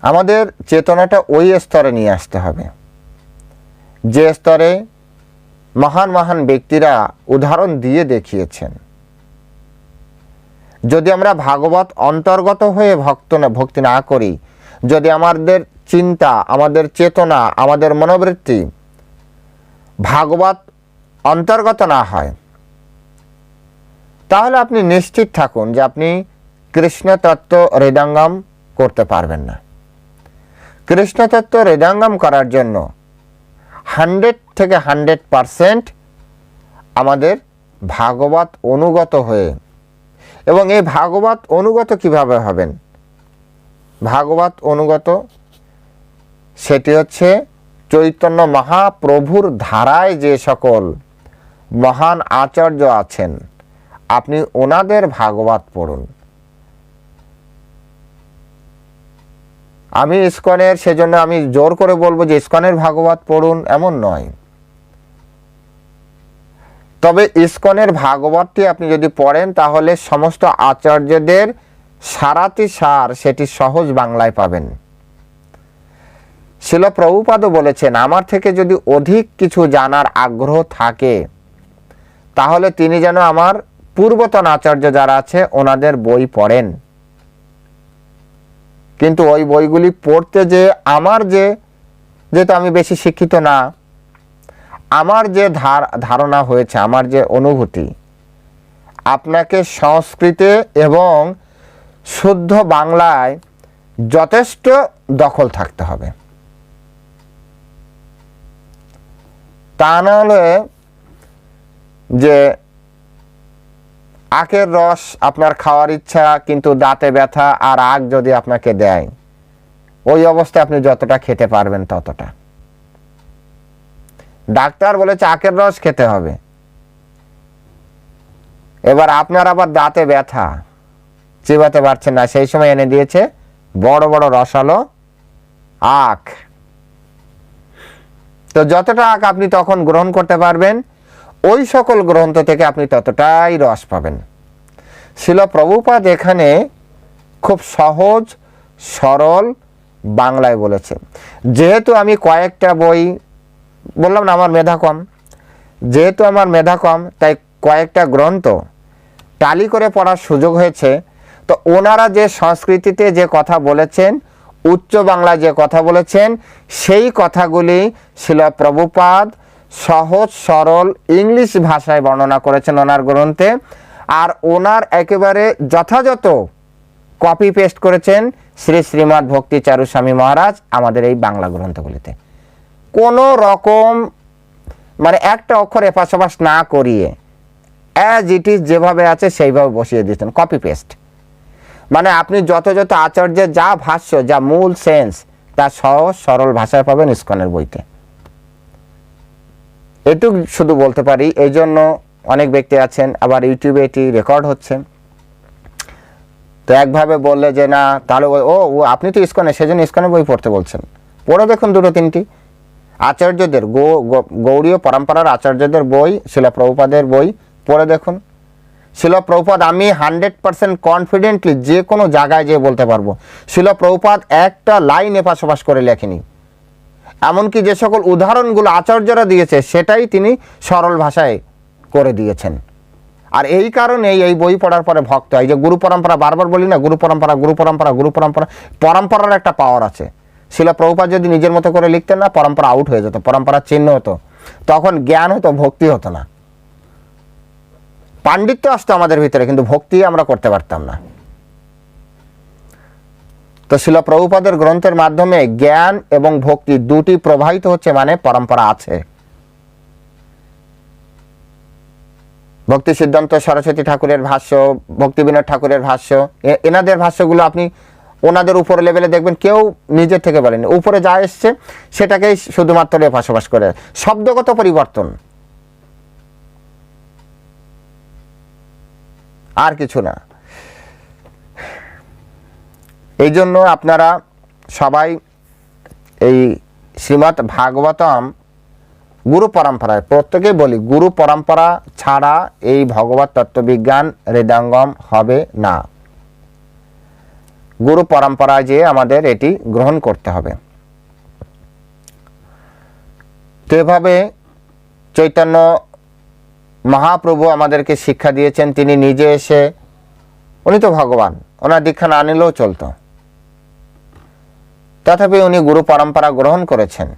আমাদের চেতনাটা ওই স্তরে নিয়ে আসতে হবে যে স্তরে মহান মহান ব্যক্তিরা উদাহরণ দিয়ে দেখিয়েছেন। যদি আমরা ভাগবত অন্তর্গত হয়ে ভক্তি না করি, যদি আমাদের চিন্তা, আমাদের চেতনা, আমাদের মনোবৃত্তি ভাগবত অন্তর্গত না হয়, তাহলে আপনি নিশ্চিত থাকুন যে আপনি কৃষ্ণ তত্ত্ব হৃদয়ঙ্গম করতে পারবেন না। কৃষ্ণ তত্ত্ব হৃদয়ঙ্গম করার জন্য 100 থেকে 100% আমাদের ভাগবত অনুগত হয়ে, এবং এই ভাগবত অনুগত কিভাবে হবেন? ভাগবত অনুগত সেটি হচ্ছে চৈতন্য মহাপ্রভুর ধারায় যে সকল মহান আচার্য আছেন, আপনি ওনাদের ভাগবত পড়ুন। আমি ইসকনের, সেজন্য আমি জোর করে বলবো যে ইসকনের ভাগবত পড়ুন এমন নয়, তবে ইসকনের ভাগবতটি আপনি যদি পড়েন তাহলে সমস্ত আচার্যদের সারাতি সার সেটি সহজ বাংলায় পাবেন। শিল প্রভুপাদও বলেছেন, আমার থেকে যদি অধিক কিছু জানার আগ্রহ থাকে তাহলে তিনি যেন আমার পূর্বতন আচার্য যারা আছে ওনাদের বই পড়েন। কিন্তু ওই বইগুলি পড়তে যে আমার যেহেতু আমি বেশি শিক্ষিত না, আমার যে ধারণা হয়েছে, আমার যে অনুভূতি, আপনাকে সংস্কৃতে এবং শুদ্ধ বাংলায় যথেষ্ট দখল থাকতে হবে। তা নাহলে যে আখের রস আপনার খাওয়ার ইচ্ছা কিন্তু দাঁতে ব্যথা আর আখ যদি আপনাকে দেয়, ওই অবস্থায় আপনি যতটা খেতে পারবেন ততটা। ডাক্তার বলেছে আখের রস খেতে হবে, এবার আপনার আবার দাঁতে ব্যথা, চিবাতে পারছেন না, সেই সময় এনে দিয়েছে বড় বড় রসালো আখ। তো যতটা আখ আপনি তখন গ্রহণ করতে পারবেন, ওই সকল গ্রন্থ থেকে আপনি ততটাই রস পাবেন। শিল প্রভুপাদ এখানে খুব সহজ সরল বাংলায় বলেছে। যেহেতু আমি কয়েকটা বই, বললাম না আমার মেধা কম, যেহেতু আমার মেধা কম তাই কয়েকটা গ্রন্থ টালি করে পড়ার সুযোগ হয়েছে। তো ওনারা যে সংস্কৃতিতে যে কথা বলেছেন, উচ্চ বাংলা যে কথা বলেছেন, সেই কথাগুলি শিল প্রভুপাদ সহজ সরল ইংলিশ ভাষায় বর্ণনা করেছেন ওনার গ্রন্থে, আর ওনার একেবারে যথাযথ কপি পেস্ট করেছেন শ্রী শ্রীমৎ ভক্তি চারু স্বামী মহারাজ আমাদের এই বাংলা গ্রন্থগুলিতে। কোনো রকম মানে একটা অক্ষর এপাশ ওপাশ না করিয়ে অ্যাজ ইট ইজ যেভাবে আছে সেইভাবে বসিয়ে দিয়েছেন, কপি পেস্ট। মানে আপনি যত আচার্যের যা ভাষ্য, যা মূল সেন্স, তা সহজ সরল ভাষায় পাবেন ইসকনের বইতে। এটুকু শুধু বলতে পারি। এই জন্য অনেক ব্যক্তি আছেন, আবার ইউটিউবে এটি রেকর্ড হচ্ছে, তো একভাবে বললে যে না, তাহলে ও আপনি তো ইস্কনে, সেজন্য ইস্কনে বই পড়তে বলছেন। পড়ে দেখুন দুটো তিনটি আচার্যদের, গৌড়ীয় পরম্পরার আচার্যদের বই, শিলা প্রভুপাদের বই পড়ে দেখুন। শিলা প্রভুপাদ, আমি 100% কনফিডেন্টলি যে কোনো জায়গায় যেয়ে বলতে পারবো, শিলা প্রভুপাদ একটা লাইন এপাশোপাশ করে লেখেনি। এমনকি যে সকল উদাহরণগুলো আচার্যরা দিয়েছে সেটাই তিনি সরল ভাষায় করে দিয়েছেন। আর এই কারণে এই বই পড়ার পরে ভক্ত হয়। যে গুরু পরম্পরা, বারবার বলি না, গুরু পরম্পরা গুরু পরম্পরা গুরু পরম্পরা, পরম্পরার একটা পাওয়ার আছে। শিলা প্রভুপাদ যদি নিজের মতো করে লিখতেন না, পরম্পরা আউট হয়ে যেত, পরম্পরার চিহ্ন হতো, তখন জ্ঞান হতো, ভক্তি হতো না। পাণ্ডিত্য আসতো আমাদের ভিতরে, কিন্তু ভক্তি আমরা করতে পারতাম না। তো শিলা প্রভুপাদের গ্রন্থের মাধ্যমে জ্ঞান এবং ভক্তি দুটি প্রবাহিত হচ্ছে, মানে পরম্পরা আছে। ভক্তি সিদ্ধান্ত সরস্বতী ঠাকুরের ভাষ্য, ভক্তি বিনোদ ঠাকুরের ভাষ্য, এনাদের ভাষ্যগুলো আপনি ওনাদের উপর লেভেলে দেখবেন কেউ নিজের থেকে বলেনি, উপরে যা এসছে সেটাকেই শুধুমাত্র বসবাস করে, শব্দগত পরিবর্তন, আর কিছু না। এই জন্য আপনারা সবাই এই শ্রীমদ্ ভাগবতম গুরু পরম্পরায়, প্রত্যেকেই বলি, গুরু পরম্পরা ছাড়া এই ভগবত তত্ত্ববিজ্ঞান হৃদয়ঙ্গম হবে না। গুরু পরম্পরায় যে আমাদের এটি গ্রহণ করতে হবে। তো এভাবে চৈতন্য মহাপ্রভু আমাদেরকে শিক্ষা দিয়েছেন। তিনি নিজে এসে, উনি তো ভগবান, ওনার দীক্ষা না নিলেও চলতো, তথাপি উনি গুরু পরম্পরা গ্রহণ করেছেন।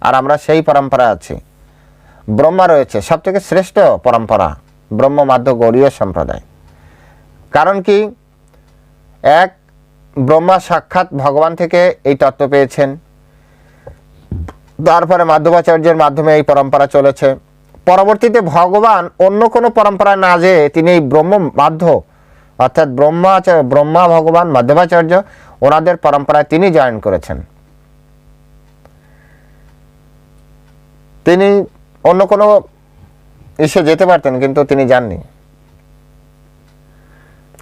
আর আমরা সেই পরম্পরা আছি। ব্রহ্মা রয়েছে, সব থেকে শ্রেষ্ঠ পরম্পরা ব্রহ্ম মাধ্য গৌড়ীয় সম্প্রদায়। কারণ কি, এক, ব্রহ্মা সাক্ষাৎ ভগবান থেকে এই তত্ত্ব পেয়েছেন, তারপরে মাধবাচার্যের মাধ্যমে এই পরম্পরা চলেছে। পরবর্তীতে ভগবান অন্য কোনো পরম্পরায় না যেয়ে তিনি এই ব্রহ্ম মাধ্য, অর্থাৎ ব্রহ্মা ভগবান মাধবাচার্য, ওনাদের পরম্পরায় তিনি জয়েন করেছেন। তিনি অন্য কোনো ইসে যেতে পারতেন, কিন্তু তিনি যাননি।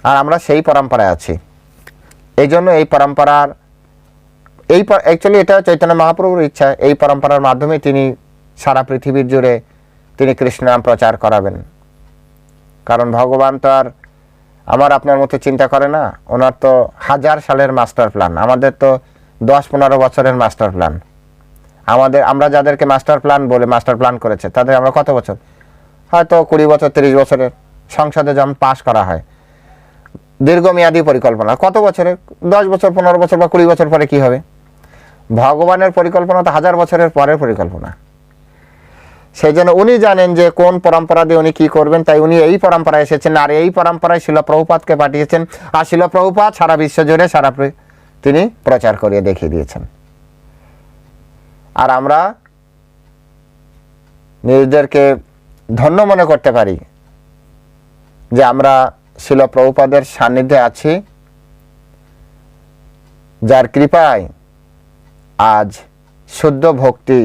আর আমরা সেই পরম্পরায় আছি। এই জন্য এই পরম্পরার, অ্যাকচুয়ালি এটা চৈতন্য মহাপ্রভুর ইচ্ছা, এই পরম্পরার মাধ্যমে তিনি সারা পৃথিবীর জুড়ে তিনি কৃষ্ণ নাম প্রচার করাবেন। কারণ ভগবান তো আর আমার আপনার মতো চিন্তা করে না, ওনার তো 1000 সালের মাস্টার প্ল্যান, আমাদের তো 10-15 বছরের মাস্টার প্ল্যান। আমরা যাদেরকে মাস্টার প্ল্যান করেছে, তাদের আমরা কত বছর, হয়তো 20 বছর 30 বছরের, সংসদে যেমন পাশ করা হয় দীর্ঘমেয়াদী পরিকল্পনা, কত বছরের, 10 বছর 15 বছর বা 20 বছর পরে কি হবে। ভগবানের পরিকল্পনা তো 1000 বছরের পরের পরিকল্পনা। সেই জন্য উনি জানেন যে কোন পরম্পরা দিয়ে উনি কি করবেন, তাই উনি এই পরম্পরায় এসেছেন। আর এই পরম্পরায় শিলা প্রভুপাদকে পাঠিয়েছেন, আর শিলা প্রভুপাদ সারা বিশ্ব জুড়ে তিনি প্রচার করিয়ে দেখিয়ে দিয়েছেন। আর আমরা নিজেদেরকে ধন্য মনে করতে পারি যে আমরা শিলা প্রভুপাদের সান্নিধ্যে আছি, যার কৃপায় আজ শুদ্ধ ভক্তি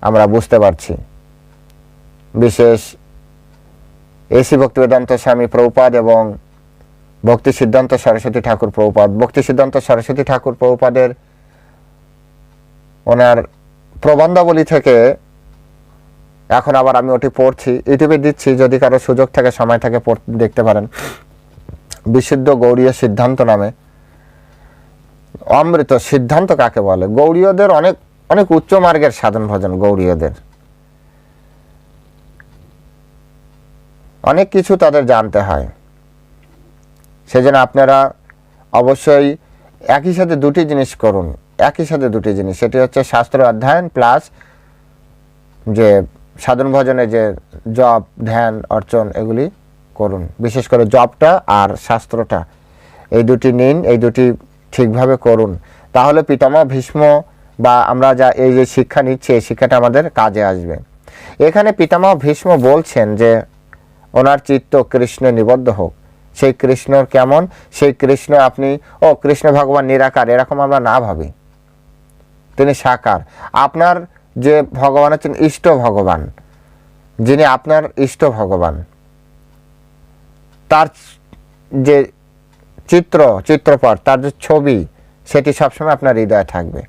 আমরা বুঝতে পারছি। বিশেষ এসি ভক্তিবেদান্ত স্বামী প্রভুপাদ এবং ভক্তি সিদ্ধান্ত সরস্বতী ঠাকুর প্রভুপাদ, ভক্তি সিদ্ধান্ত সরস্বতী ঠাকুর প্রভুপাদের ওনার প্রবন্ধাবলী থেকে এখন আবার আমি ওটি পড়ছি, ইউটিউবে দিচ্ছি, যদি কারো সুযোগ থাকে সময় থাকে দেখতে পারেন। বিশুদ্ধ গৌড়ীয় সিদ্ধান্ত নামে, অমৃত সিদ্ধান্ত কাকে বলে, গৌড়ীয়দের অনেক অনেক উচ্চ মার্গের সাধন ভজন, গৌড়ীয়দের অনেক কিছু তাদের জানতে হয়। সেজন্য আপনারা অবশ্যই একই সাথে দুটি জিনিস করুন, একই সাথে দুটি জিনিস, সেটি হচ্ছে শাস্ত্র অধ্যয়ন প্লাস যে সাধন ভজনে যে জপ ধ্যান অর্চন এগুলি করুন। বিশেষ করে জপটা আর শাস্ত্রটা, এই দুটি নিন, এই দুটি ঠিকভাবে করুন, তাহলে পিতামহ ভীষ্ম বা আমরা যা এই যে শিক্ষা নিচ্ছি, এই শিক্ষাটা আমাদের কাজে আসবে। এখানে পিতামহ ভীষ্ম বলছেন যে ওনার চিত্ত কৃষ্ণে নিবদ্ধ হোক। সেই কৃষ্ণর কেমন, সেই কৃষ্ণ আপনি কৃষ্ণ ভগবান নিরাকার এরকম আমরা না ভাবি, তিনি সাকার। আপনার যে ভগবান হচ্ছেন ইষ্ট ভগবান, যিনি আপনার ইষ্ট ভগবান, তার যে চিত্রপট, তার যে ছবি, সেটি সবসময় আপনার হৃদয়ে থাকবে।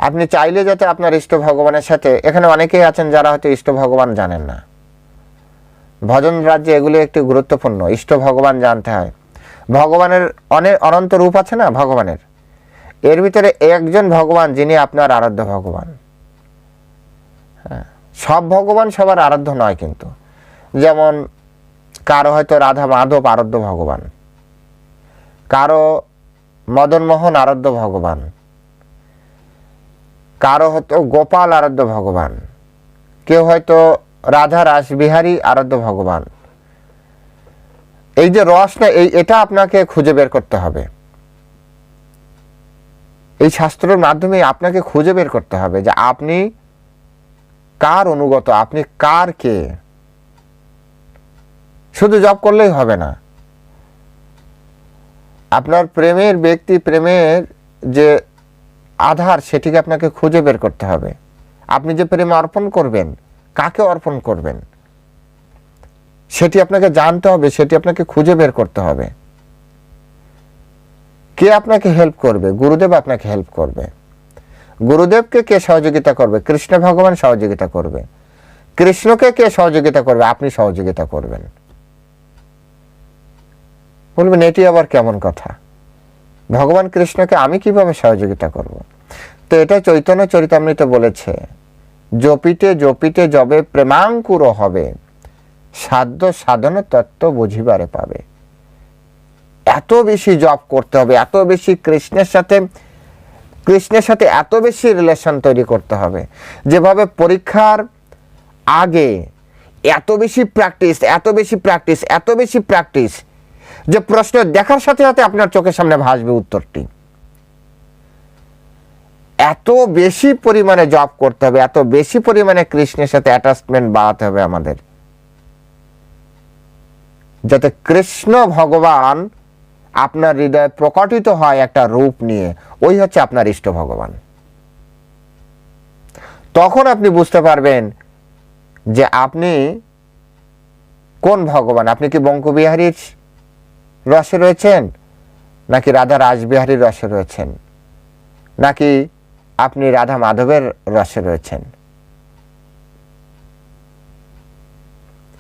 আপনি চাইলে যাতে আপনার ইষ্ট ভগবানের সাথে, এখানে অনেকেই আছেন যারা হয়তো ইষ্ট ভগবান জানেন না। ভজন রাজ্যে এগুলি একটি গুরুত্বপূর্ণ। ইষ্ট ভগবান জানতে হয়। ভগবানের অনন্ত রূপ আছে না ভগবানের, এর ভিতরে একজন ভগবান যিনি আপনার আরাধ্য ভগবান। সব ভগবান সবার আরাধ্য নয় কিন্তু। যেমন কারো হয়তো রাধা মাধব আরাধ্য ভগবান, কারো মদন মোহন আরাধ্য ভগবান, কারো হয়তো গোপাল আরাধ্য ভগবান, কেউ হয়তো রাধা রাসবিহারী আরাধ্য ভগবান। এই যে রসটা, এটা আপনাকে খুঁজে বের করতে হবে। এই শাস্ত্রের মাধ্যমে আপনাকে খুঁজে বের করতে হবে যে আপনি কার অনুগত, আপনি কার কে। শুধু জপ করলেই হবে না, আপনার প্রেমের ব্যক্তি, প্রেমের যে আধার, সেটিকে আপনাকে খুঁজে বের করতে হবে। আপনি যে প্রেম অর্পণ করবেন, কাকে অর্পণ করবেন, সেটি আপনাকে জানতে হবে, সেটি আপনাকে খুঁজে বের করতে হবে। কে আপনাকে হেল্প করবে? গুরুদেব আপনাকে হেল্প করবে। গুরুদেবকে কে সহযোগিতা করবে? কৃষ্ণ ভগবান সহযোগিতা করবে। কৃষ্ণকে কে সহযোগিতা করবে? আপনি সহযোগিতা করবেন। বলবেন এটি আবার কেমন কথা, ভগবান কৃষ্ণকে আমি কিভাবে সহযোগিতা করব? তো এটা চৈতন্য চরিতামৃতে বলেছে, জপিতে জপিতে যবে প্রেমাঙ্কুর হবে, সাধ্য সাধন তত্ত্ব বুঝিবারে পাবে। এত বেশি জপ করতে হবে, এত বেশি কৃষ্ণের সাথে এত বেশি রিলেশন তৈরি করতে হবে। যেভাবে পরীক্ষার আগে এত বেশি প্র্যাকটিস যে প্রশ্ন দেখার সাথে সাথে আপনার চোখের সামনে ভাসবে উত্তরটি। এত বেশি পরিমাণে জপ করতে হবে, এত বেশি পরিমাণে কৃষ্ণের সাথে অ্যাটাচমেন্ট বাড়াতে হবে আমাদের, যাতে কৃষ্ণ ভগবান আপনার হৃদয়ে প্রকটিত হয় একটা রূপ নিয়ে। ওই হচ্ছে আপনার ইষ্ট ভগবান। তখন আপনি বুঝতে পারবেন যে আপনি কোন ভগবান। আপনি কি বঙ্কবিহারীর রসে রয়েছেন, নাকি রাধা রাসবিহারীর রসে রয়েছেন, নাকি আপনি রাধা মাধবের রসে রয়েছেন।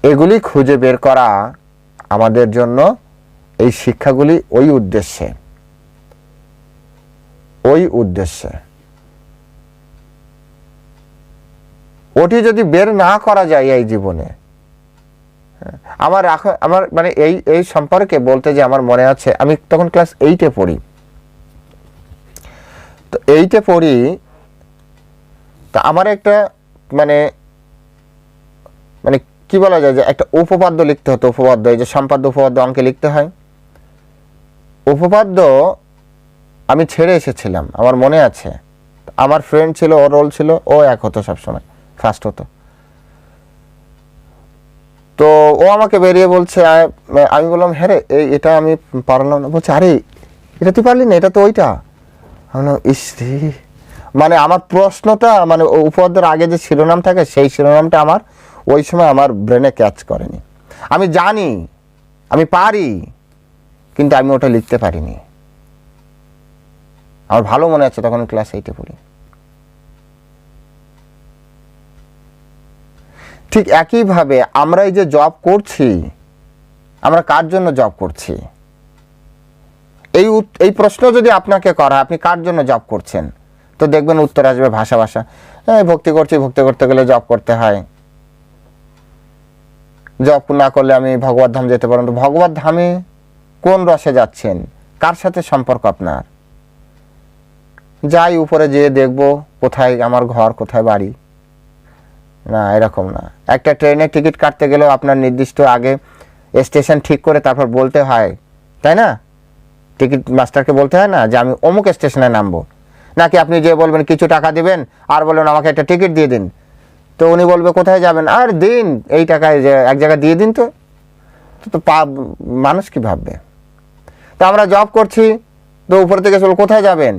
এগুলি খুঁজে বের করা আমাদের জন্য, এই শিক্ষাগুলি ওই উদ্দেশ্যে। ওটি যদি বের না করা যায় এই জীবনে, আমার মানে এই সম্পর্কে বলতে যে আমার মনে আছে, আমি তখন ক্লাস 8-এ পড়ি। তো 8-এ পড়ি, তা আমার একটা মানে কি বলা যায়, যে একটা উপপাদ্য লিখতে হতো। উপপাদ্য, এই যে সম্পাদ্য উপপাদ্য অঙ্কে লিখতে হয়, উপপাদ্য আমি ছেড়ে এসেছিলাম, আমার মনে আছে। আমার ফ্রেন্ড ছিল, ওর রোল ছিল, ও এক হতো, সবসময় ফার্স্ট হতো। তো ও আমাকে বেরিয়ে বলছে, আমি বললাম হ্যাঁ রে, এটা আমি পারলাম না। বলছে আরে এটা তুই পারলি না, এটা তো ওইটা। মানে আমার প্রশ্নটা, মানে উপপাদ্যের আগে যে শিরোনাম থাকে, সেই শিরোনামটা আমার ওই সময় আমার ব্রেনে ক্যাচ করেনি। আমি জানি, আমি পারি, কিন্তু আমি ওটা লিখতে পারিনি। আমার ভালো মনে আছে, তখন ক্লাস 8-এ পড়ি। ঠিক একইভাবে আমরা এই যে জব করছি, আমরা কার জন্য জব করছি? এই প্রশ্ন যদি আপনাকে করা, আপনি কার জন্য জব করছেন, তো দেখবেন উত্তর আসবে ভাষা। ভক্তি করতে গেলে জব করতে হয়, জব না করলে আমি ভগবত ধাম যেতে পারবো না। ভগবত ধামে কোন রসে যাচ্ছেন, কার সাথে সম্পর্ক আপনার? যাই উপরে যেয়ে দেখবো কোথায় আমার ঘর, কোথায় বাড়ি, না, এরকম না। একটা ট্রেনের টিকিট কাটতে গেলেও আপনার নির্দিষ্ট আগে স্টেশন ঠিক করে তারপর বলতে হয়, তাই না? টিকিট মাস্টারকে বলতে হয় না যে আমি অমুক স্টেশনে নামবো, নাকি আপনি যে বলবেন কিছু টাকা দিবেন আর বলবেন আমাকে একটা টিকিট দিয়ে দিন, তো উনি বলবে কোথায় যাবেন, আর দিন এই টাকায়, যে এক জায়গায় দিয়ে দিন। তো মানুষ কি ভাববে? তো আমরা জব করছি, তো উপর থেকে চল, কোথায় যাবেন?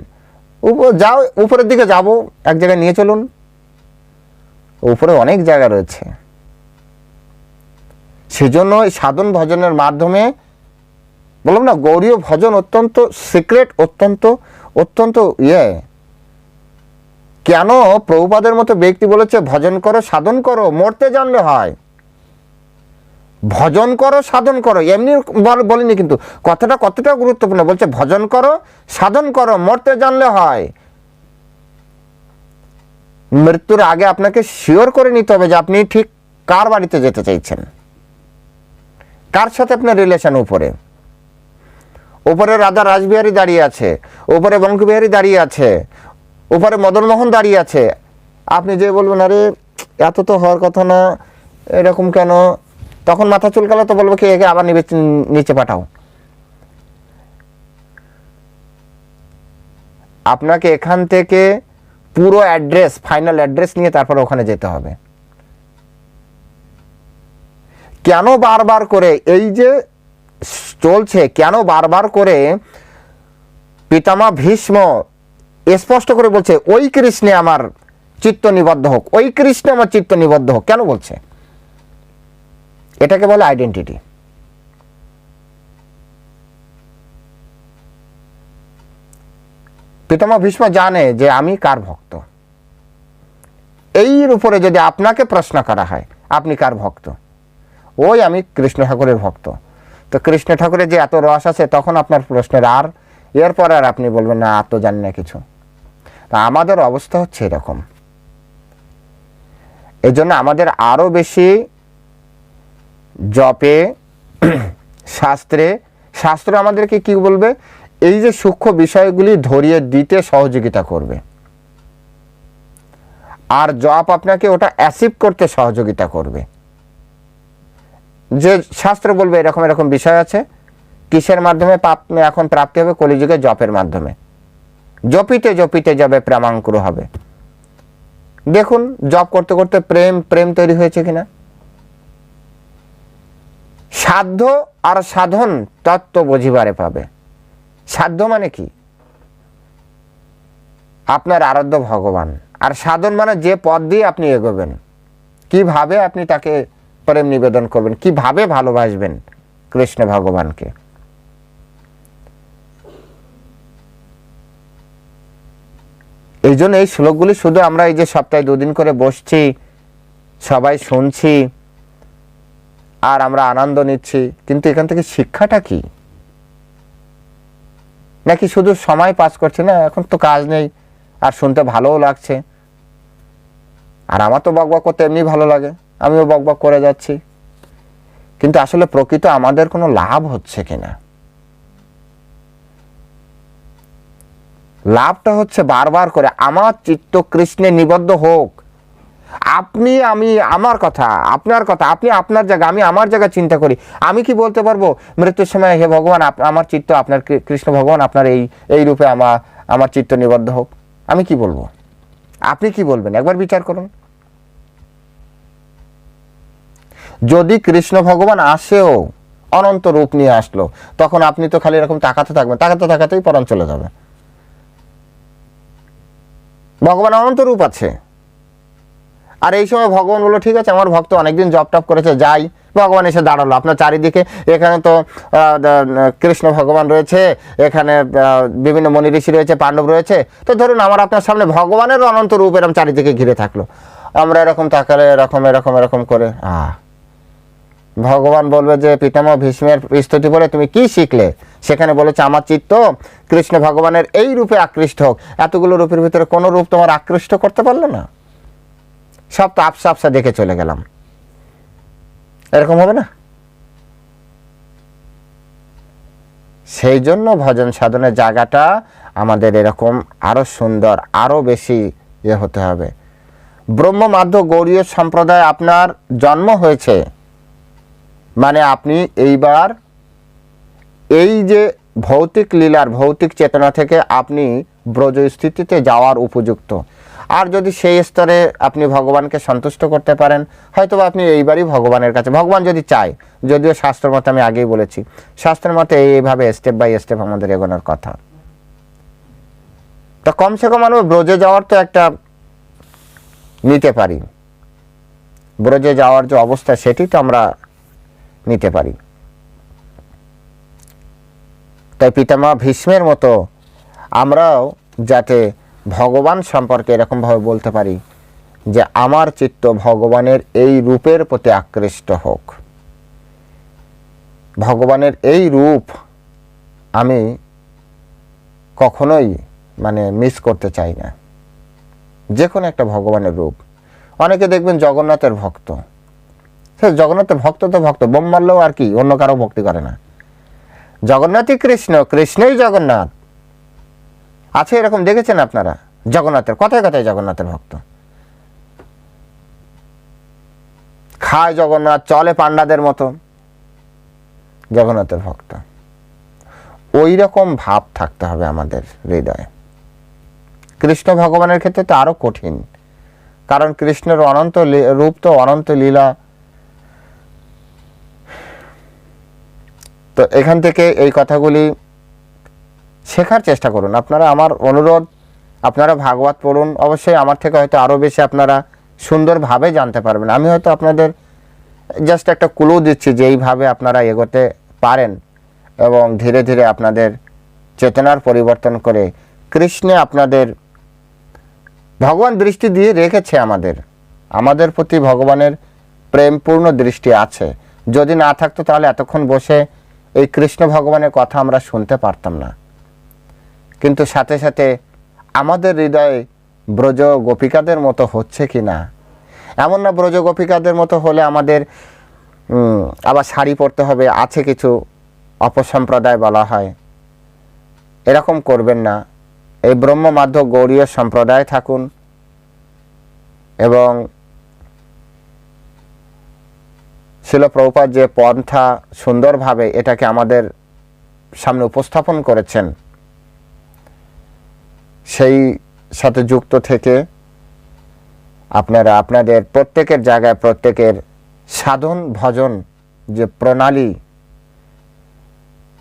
যাও উপরের দিকে যাব, এক জায়গায় নিয়ে চলুন। উপরে অনেক জায়গা রয়েছে। সেজন্য সাধন ভজনের মাধ্যমে বললাম না, গৌরীয় ভজন অত্যন্ত সিক্রেট, অত্যন্ত অত্যন্ত কেন প্রভুপাদের মতো ব্যক্তি বলেছে ভজন করো, সাধন করো, মরতে জানলে হয়। ভজন করো, সাধন করো, এমনি বলিনি, কিন্তু কথাটা কতটা গুরুত্বপূর্ণ। বলছে ভজন করো, সাধন করো, মরতে জানলে হয়। মৃত্যুর আগে আপনাকে শিওর করে নিতে হবে যে আপনি ঠিক কার বাড়িতে যেতে চাইছেন, কার সাথে আপনার রিলেশন। উপরে রাজা রাসবিহারী দাঁড়িয়ে আছে, উপরে বঙ্কবিহারী দাঁড়িয়ে আছে, উপরে মদনমোহন দাঁড়িয়ে আছে। আপনি যে বলবেন আরে এত তো হওয়ার কথা না, এরকম কেন, তখন মাথা চুলকালে তো বলবো কি একে আবার নিচে পাঠাও। আপনাকে এখান থেকে পুরো অ্যাড্রেস, ফাইনাল অ্যাড্রেস নিয়ে তারপরে ওখানে যেতে হবে। কেন বারবার করে এই যে চলছে, কেন বারবার করে পিতামহ ভীষ্ম স্পষ্ট করে বলছে ওই কৃষ্ণে আমার চিত্ত নিবদ্ধ হোক, ওই কৃষ্ণে আমার চিত্ত নিবদ্ধ হোক, কেন বলছে? এটাকে বলে আইডেন্টিটি। পিতামহ ভীষ্ম জানে যে আমি কার ভক্ত। এর উপরে যদি আপনাকে প্রশ্ন করা হয় আপনি কার ভক্ত, ওই আমি কৃষ্ণ ঠাকুরের ভক্ত, তো কৃষ্ণ ঠাকুরের যে এত রস আছে, তখন আপনার প্রশ্নের আর এরপর আর আপনি বলবেন না আর তো জানি না কিছু। তা আমাদের অবস্থা হচ্ছে এরকম। এই জন্য আমাদের আরো বেশি জপে, শাস্ত্র আমাদেরকে কি বলবে, এই যে সূক্ষ্ম বিষয়গুলি ধরিয়ে দিতে সহযোগিতা করবে, আর জপ আপনাকে ওটা অ্যাচিভ করতে সহযোগিতা করবে। যে শাস্ত্র বলবে এরকম এরকম বিষয় আছে, কিসের মাধ্যমে এখন প্রাপ্তি হবে? কলিযুগে জপের মাধ্যমে। জপিতে জপিতে যাবে প্রেমাঙ্কুর হবে। দেখুন জপ করতে করতে প্রেম তৈরি হয়েছে কিনা। সাধ্য আর সাধন তত্ত্ব বুঝিবারে পাবে। সাধ্য মানে কি? আপনার আরাধ্য ভগবান। আর সাধন মানে যে পথ দিয়ে আপনি এগোবেন, কিভাবে আপনি তাকে প্রেম নিবেদন করবেন, কিভাবে ভালোবাসবেন কৃষ্ণ ভগবানকে। এই জন্য এই শ্লোকগুলি শুধু আমরা এই যে সপ্তাহে 2 দিন করে বসছি, সবাই শুনছি আর আমরা আনন্দ নিচ্ছি, কিন্তু এখান থেকে শিক্ষাটা কি? নাকি শুধু সময় পাস করছে, না এখন তো কাজ নেই আর শুনতে ভালোও লাগছে, আর আমার তো বকবক করতে এমনি ভালো লাগে, আমিও বকবক করে যাচ্ছি, কিন্তু আসলে প্রকৃত আমাদের কোনো লাভ হচ্ছে কিনা? লাভটা হচ্ছে বারবার করে আমার চিত্ত কৃষ্ণে নিবদ্ধ হোক। আপনি আমি আমার কথা, আপনার কথা, আপনি আপনার জায়গা, আমি আমার জায়গা চিন্তা করি। আমি কি বলতে পারবো মৃত্যুর সময় হে ভগবান আমার চিত্ত আপনার, কৃষ্ণ ভগবান আপনার এই রূপে আমার চিত্ত নিবদ্ধ হোক? আমি কি বলবো? আপনি কি বলবেন? একবার বিচার করুন। যদি কৃষ্ণ ভগবান আসেও অনন্ত রূপ নিয়ে আসলো, তখন আপনি তো খালি এরকম তাকাতে থাকবেন, তাকাতেই পরাণ চলে যাবে। ভগবান অনন্ত রূপ আছে, আর এই সময় ভগবান বললো ঠিক আছে আমার ভক্ত অনেকদিন জপ টপ করেছে, যাই। ভগবান এসে দাঁড়ালো আপনার চারিদিকে, এখানে তো কৃষ্ণ ভগবান রয়েছে, এখানে বিভিন্ন মনি ঋষি রয়েছে, পাণ্ডব রয়েছে, তো ধরুন আমার আপনার সামনে ভগবানের অনন্ত রূপ এরকম চারিদিকে ঘিরে থাকলো, আমরা এরকম তাকালে এরকম করে ভগবান বলবে যে পিতামহ ভীষ্মের স্তুতি বলে তুমি কি শিখলে? সেখানে বলেছে আমার চিত্ত কৃষ্ণ ভগবানের এই রূপে আকৃষ্ট হোক। এতগুলো রূপের ভিতরে কোনো রূপ তোমার আকৃষ্ট করতে পারলো না? সব তো আপসা দেখে চলে গেলাম। এরকম হবে না? সেই জন্য ভজন সাধনের জায়গাটা আমাদের এরকম আরো সুন্দর, আরো বেশি হতে হবে। ব্রহ্ম মাধ্য গৌড়ীয় সম্প্রদায় আপনার জন্ম হয়েছে মানে আপনি এইবার এই যে ভৌতিক লীলার, ভৌতিক চেতনা থেকে আপনি ব্রজ স্থিতিতে যাওয়ার উপযুক্ত। আর যদি সেই স্তরে আপনি ভগবানকে সন্তুষ্ট করতে পারেন, হয়তো আপনি এইবারই ভগবানের কাছে, ভগবান যদি চায়, যদিও শাস্ত্র মতে আমি আগেই বলেছি, শাস্ত্রের মতে এইভাবে স্টেপ বাই স্টেপ আমাদের এগোনোর কথা। তো কমসে কম আমরা ব্রজে যাওয়ার তো একটা নিতে পারি, ব্রজে যাওয়ার যে অবস্থা সেটি তো আমরা নিতে পারি। তাই পিতামহ ভীষ্মের মতো আমরাও যাতে ভগবান সম্পর্কে এরকমভাবে বলতে পারি যে আমার চিত্ত ভগবানের এই রূপের প্রতি আকৃষ্ট হোক, ভগবানের এই রূপ আমি কখনোই মিস করতে চাই না। যে কোনো একটা ভগবানের রূপ। অনেকে দেখবেন জগন্নাথের ভক্ত, সে জগন্নাথের ভক্ত তো ভক্ত, বোম মারলেও আর কি অন্য কারো ভক্তি করে না। জগন্নাথই কৃষ্ণ, কৃষ্ণই জগন্নাথ। আছে এরকম, দেখেছেন আপনারা? জগন্নাথের কথায় কথায় জগন্নাথের ভক্ত, খায় জগন্নাথ, চলে পান্ডাদের মতো, জগন্নাথের ভক্ত। ওই রকম ভাব থাকতে হবে আমাদের হৃদয়ে। কৃষ্ণ ভগবানের ক্ষেত্রে তো আরো কঠিন, কারণ কৃষ্ণের অনন্ত রূপ তো অনন্ত লীলা। তো এখান থেকে এই কথাগুলি শেখার চেষ্টা করুন আপনারা। আমার অনুরোধ, আপনারা ভাগবত পড়ুন। অবশ্যই আমার থেকে হয়তো আরও বেশি আপনারা সুন্দরভাবে জানতে পারবেন। আমি হয়তো আপনাদের জাস্ট একটা ক্লু দিচ্ছি যে এইভাবে আপনারা এগোতে পারেন এবং ধীরে ধীরে আপনাদের চেতনার পরিবর্তন করে কৃষ্ণে আপনাদের, ভগবান দৃষ্টি দিয়ে রেখেছে আমাদের প্রতি ভগবানের প্রেমপূর্ণ দৃষ্টি আছে। যদি না থাকতো তাহলে এতক্ষণ বসে এই কৃষ্ণ ভগবানের কথা আমরা শুনতে পারতাম না। কিন্তু সাথে সাথে আমাদের হৃদয়ে ব্রজ গোপিকাদের মতো হচ্ছে কি না, এমন না ব্রজ গোপিকাদের মতো হলে আমাদের আবার শাড়ি পরতে হবে, আছে কিছু অপসম্প্রদায় বলা হয়, এরকম করবেন না। এই ব্রহ্ম মাধ্য গৌড়ীয় সম্প্রদায় থাকুন এবং শিল প্রভুপাদ যে পন্থা সুন্দরভাবে এটাকে আমাদের সামনে উপস্থাপন করেছেন, সেই সাথে যুক্ত থেকে আপনারা আপনাদের প্রত্যেকের জায়গায় প্রত্যেকের সাধন ভজন যে প্রণালী,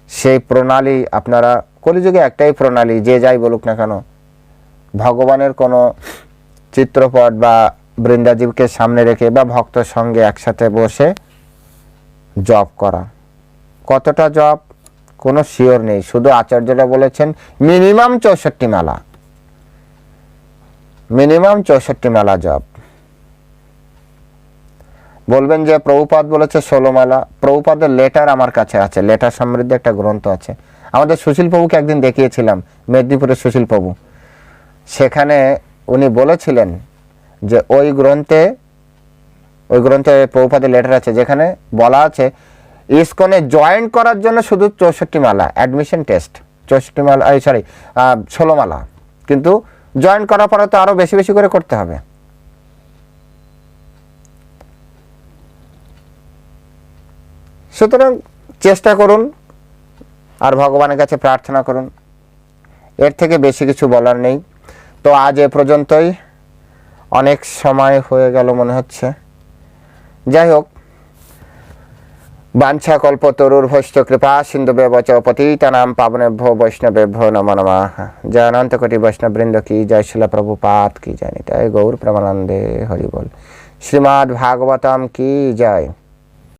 সেই প্রণালী আপনারা, কলিযুগে একটাই প্রণালী, যে যাই বলুক না কেন, ভগবানের কোনো চিত্রপট বা বৃন্দাজীবকে সামনে রেখে বা ভক্তর সঙ্গে একসাথে বসে জপ করা। কতটা জপ কোনো শিওর নেই, শুধু আচার্যরা বলেছেন মিনিমাম 64 মালা, মিনিমাম 64 মালা জপ। বলবেন যে প্রভুপাদ বলেছে 16 মালা। প্রভুপাদের লেটার আমার কাছে আছে, লেটার সমৃদ্ধ একটা গ্রন্থ আছে। আমাদের সুশীল প্রভুকে একদিন দেখিয়েছিলাম, মেদিনীপুরের সুশীল প্রভু। সেখানে উনি বলেছিলেন যে ওই গ্রন্থে প্রভুপাদের লেটার আছে, যেখানে বলা আছে ইসকনে জয়েন করার জন্য শুধু 64 মালা অ্যাডমিশন টেস্ট, 64 মালা, 16 মালা, কিন্তু জয়েন করার পরে তো আরো বেশি বেশি করে করতে হবে। সুতরাং চেষ্টা করুন আর ভগবানের কাছে প্রার্থনা করুন, এর থেকে বেশি কিছু বলার নেই। তো আজ এ পর্যন্তই, অনেক সময় হয়ে গেল মনে হচ্ছে। যাই হোক, বাঞ্ছা কল্পতরুর্ভশ্চ কৃপা সিন্ধুভ্যেব চ পতিতানাং পাবনেভ্যো বৈষ্ণবেভ্যো নমো নমঃ। জয় অনন্ত কোটি বৈষ্ণববৃন্দ কি জয়, শিল প্রভুপাদ কি জয়, নিতাই গৌর প্রেমানন্দে হরি বল। শ্রীমদ্ ভাগবতম কি জয়।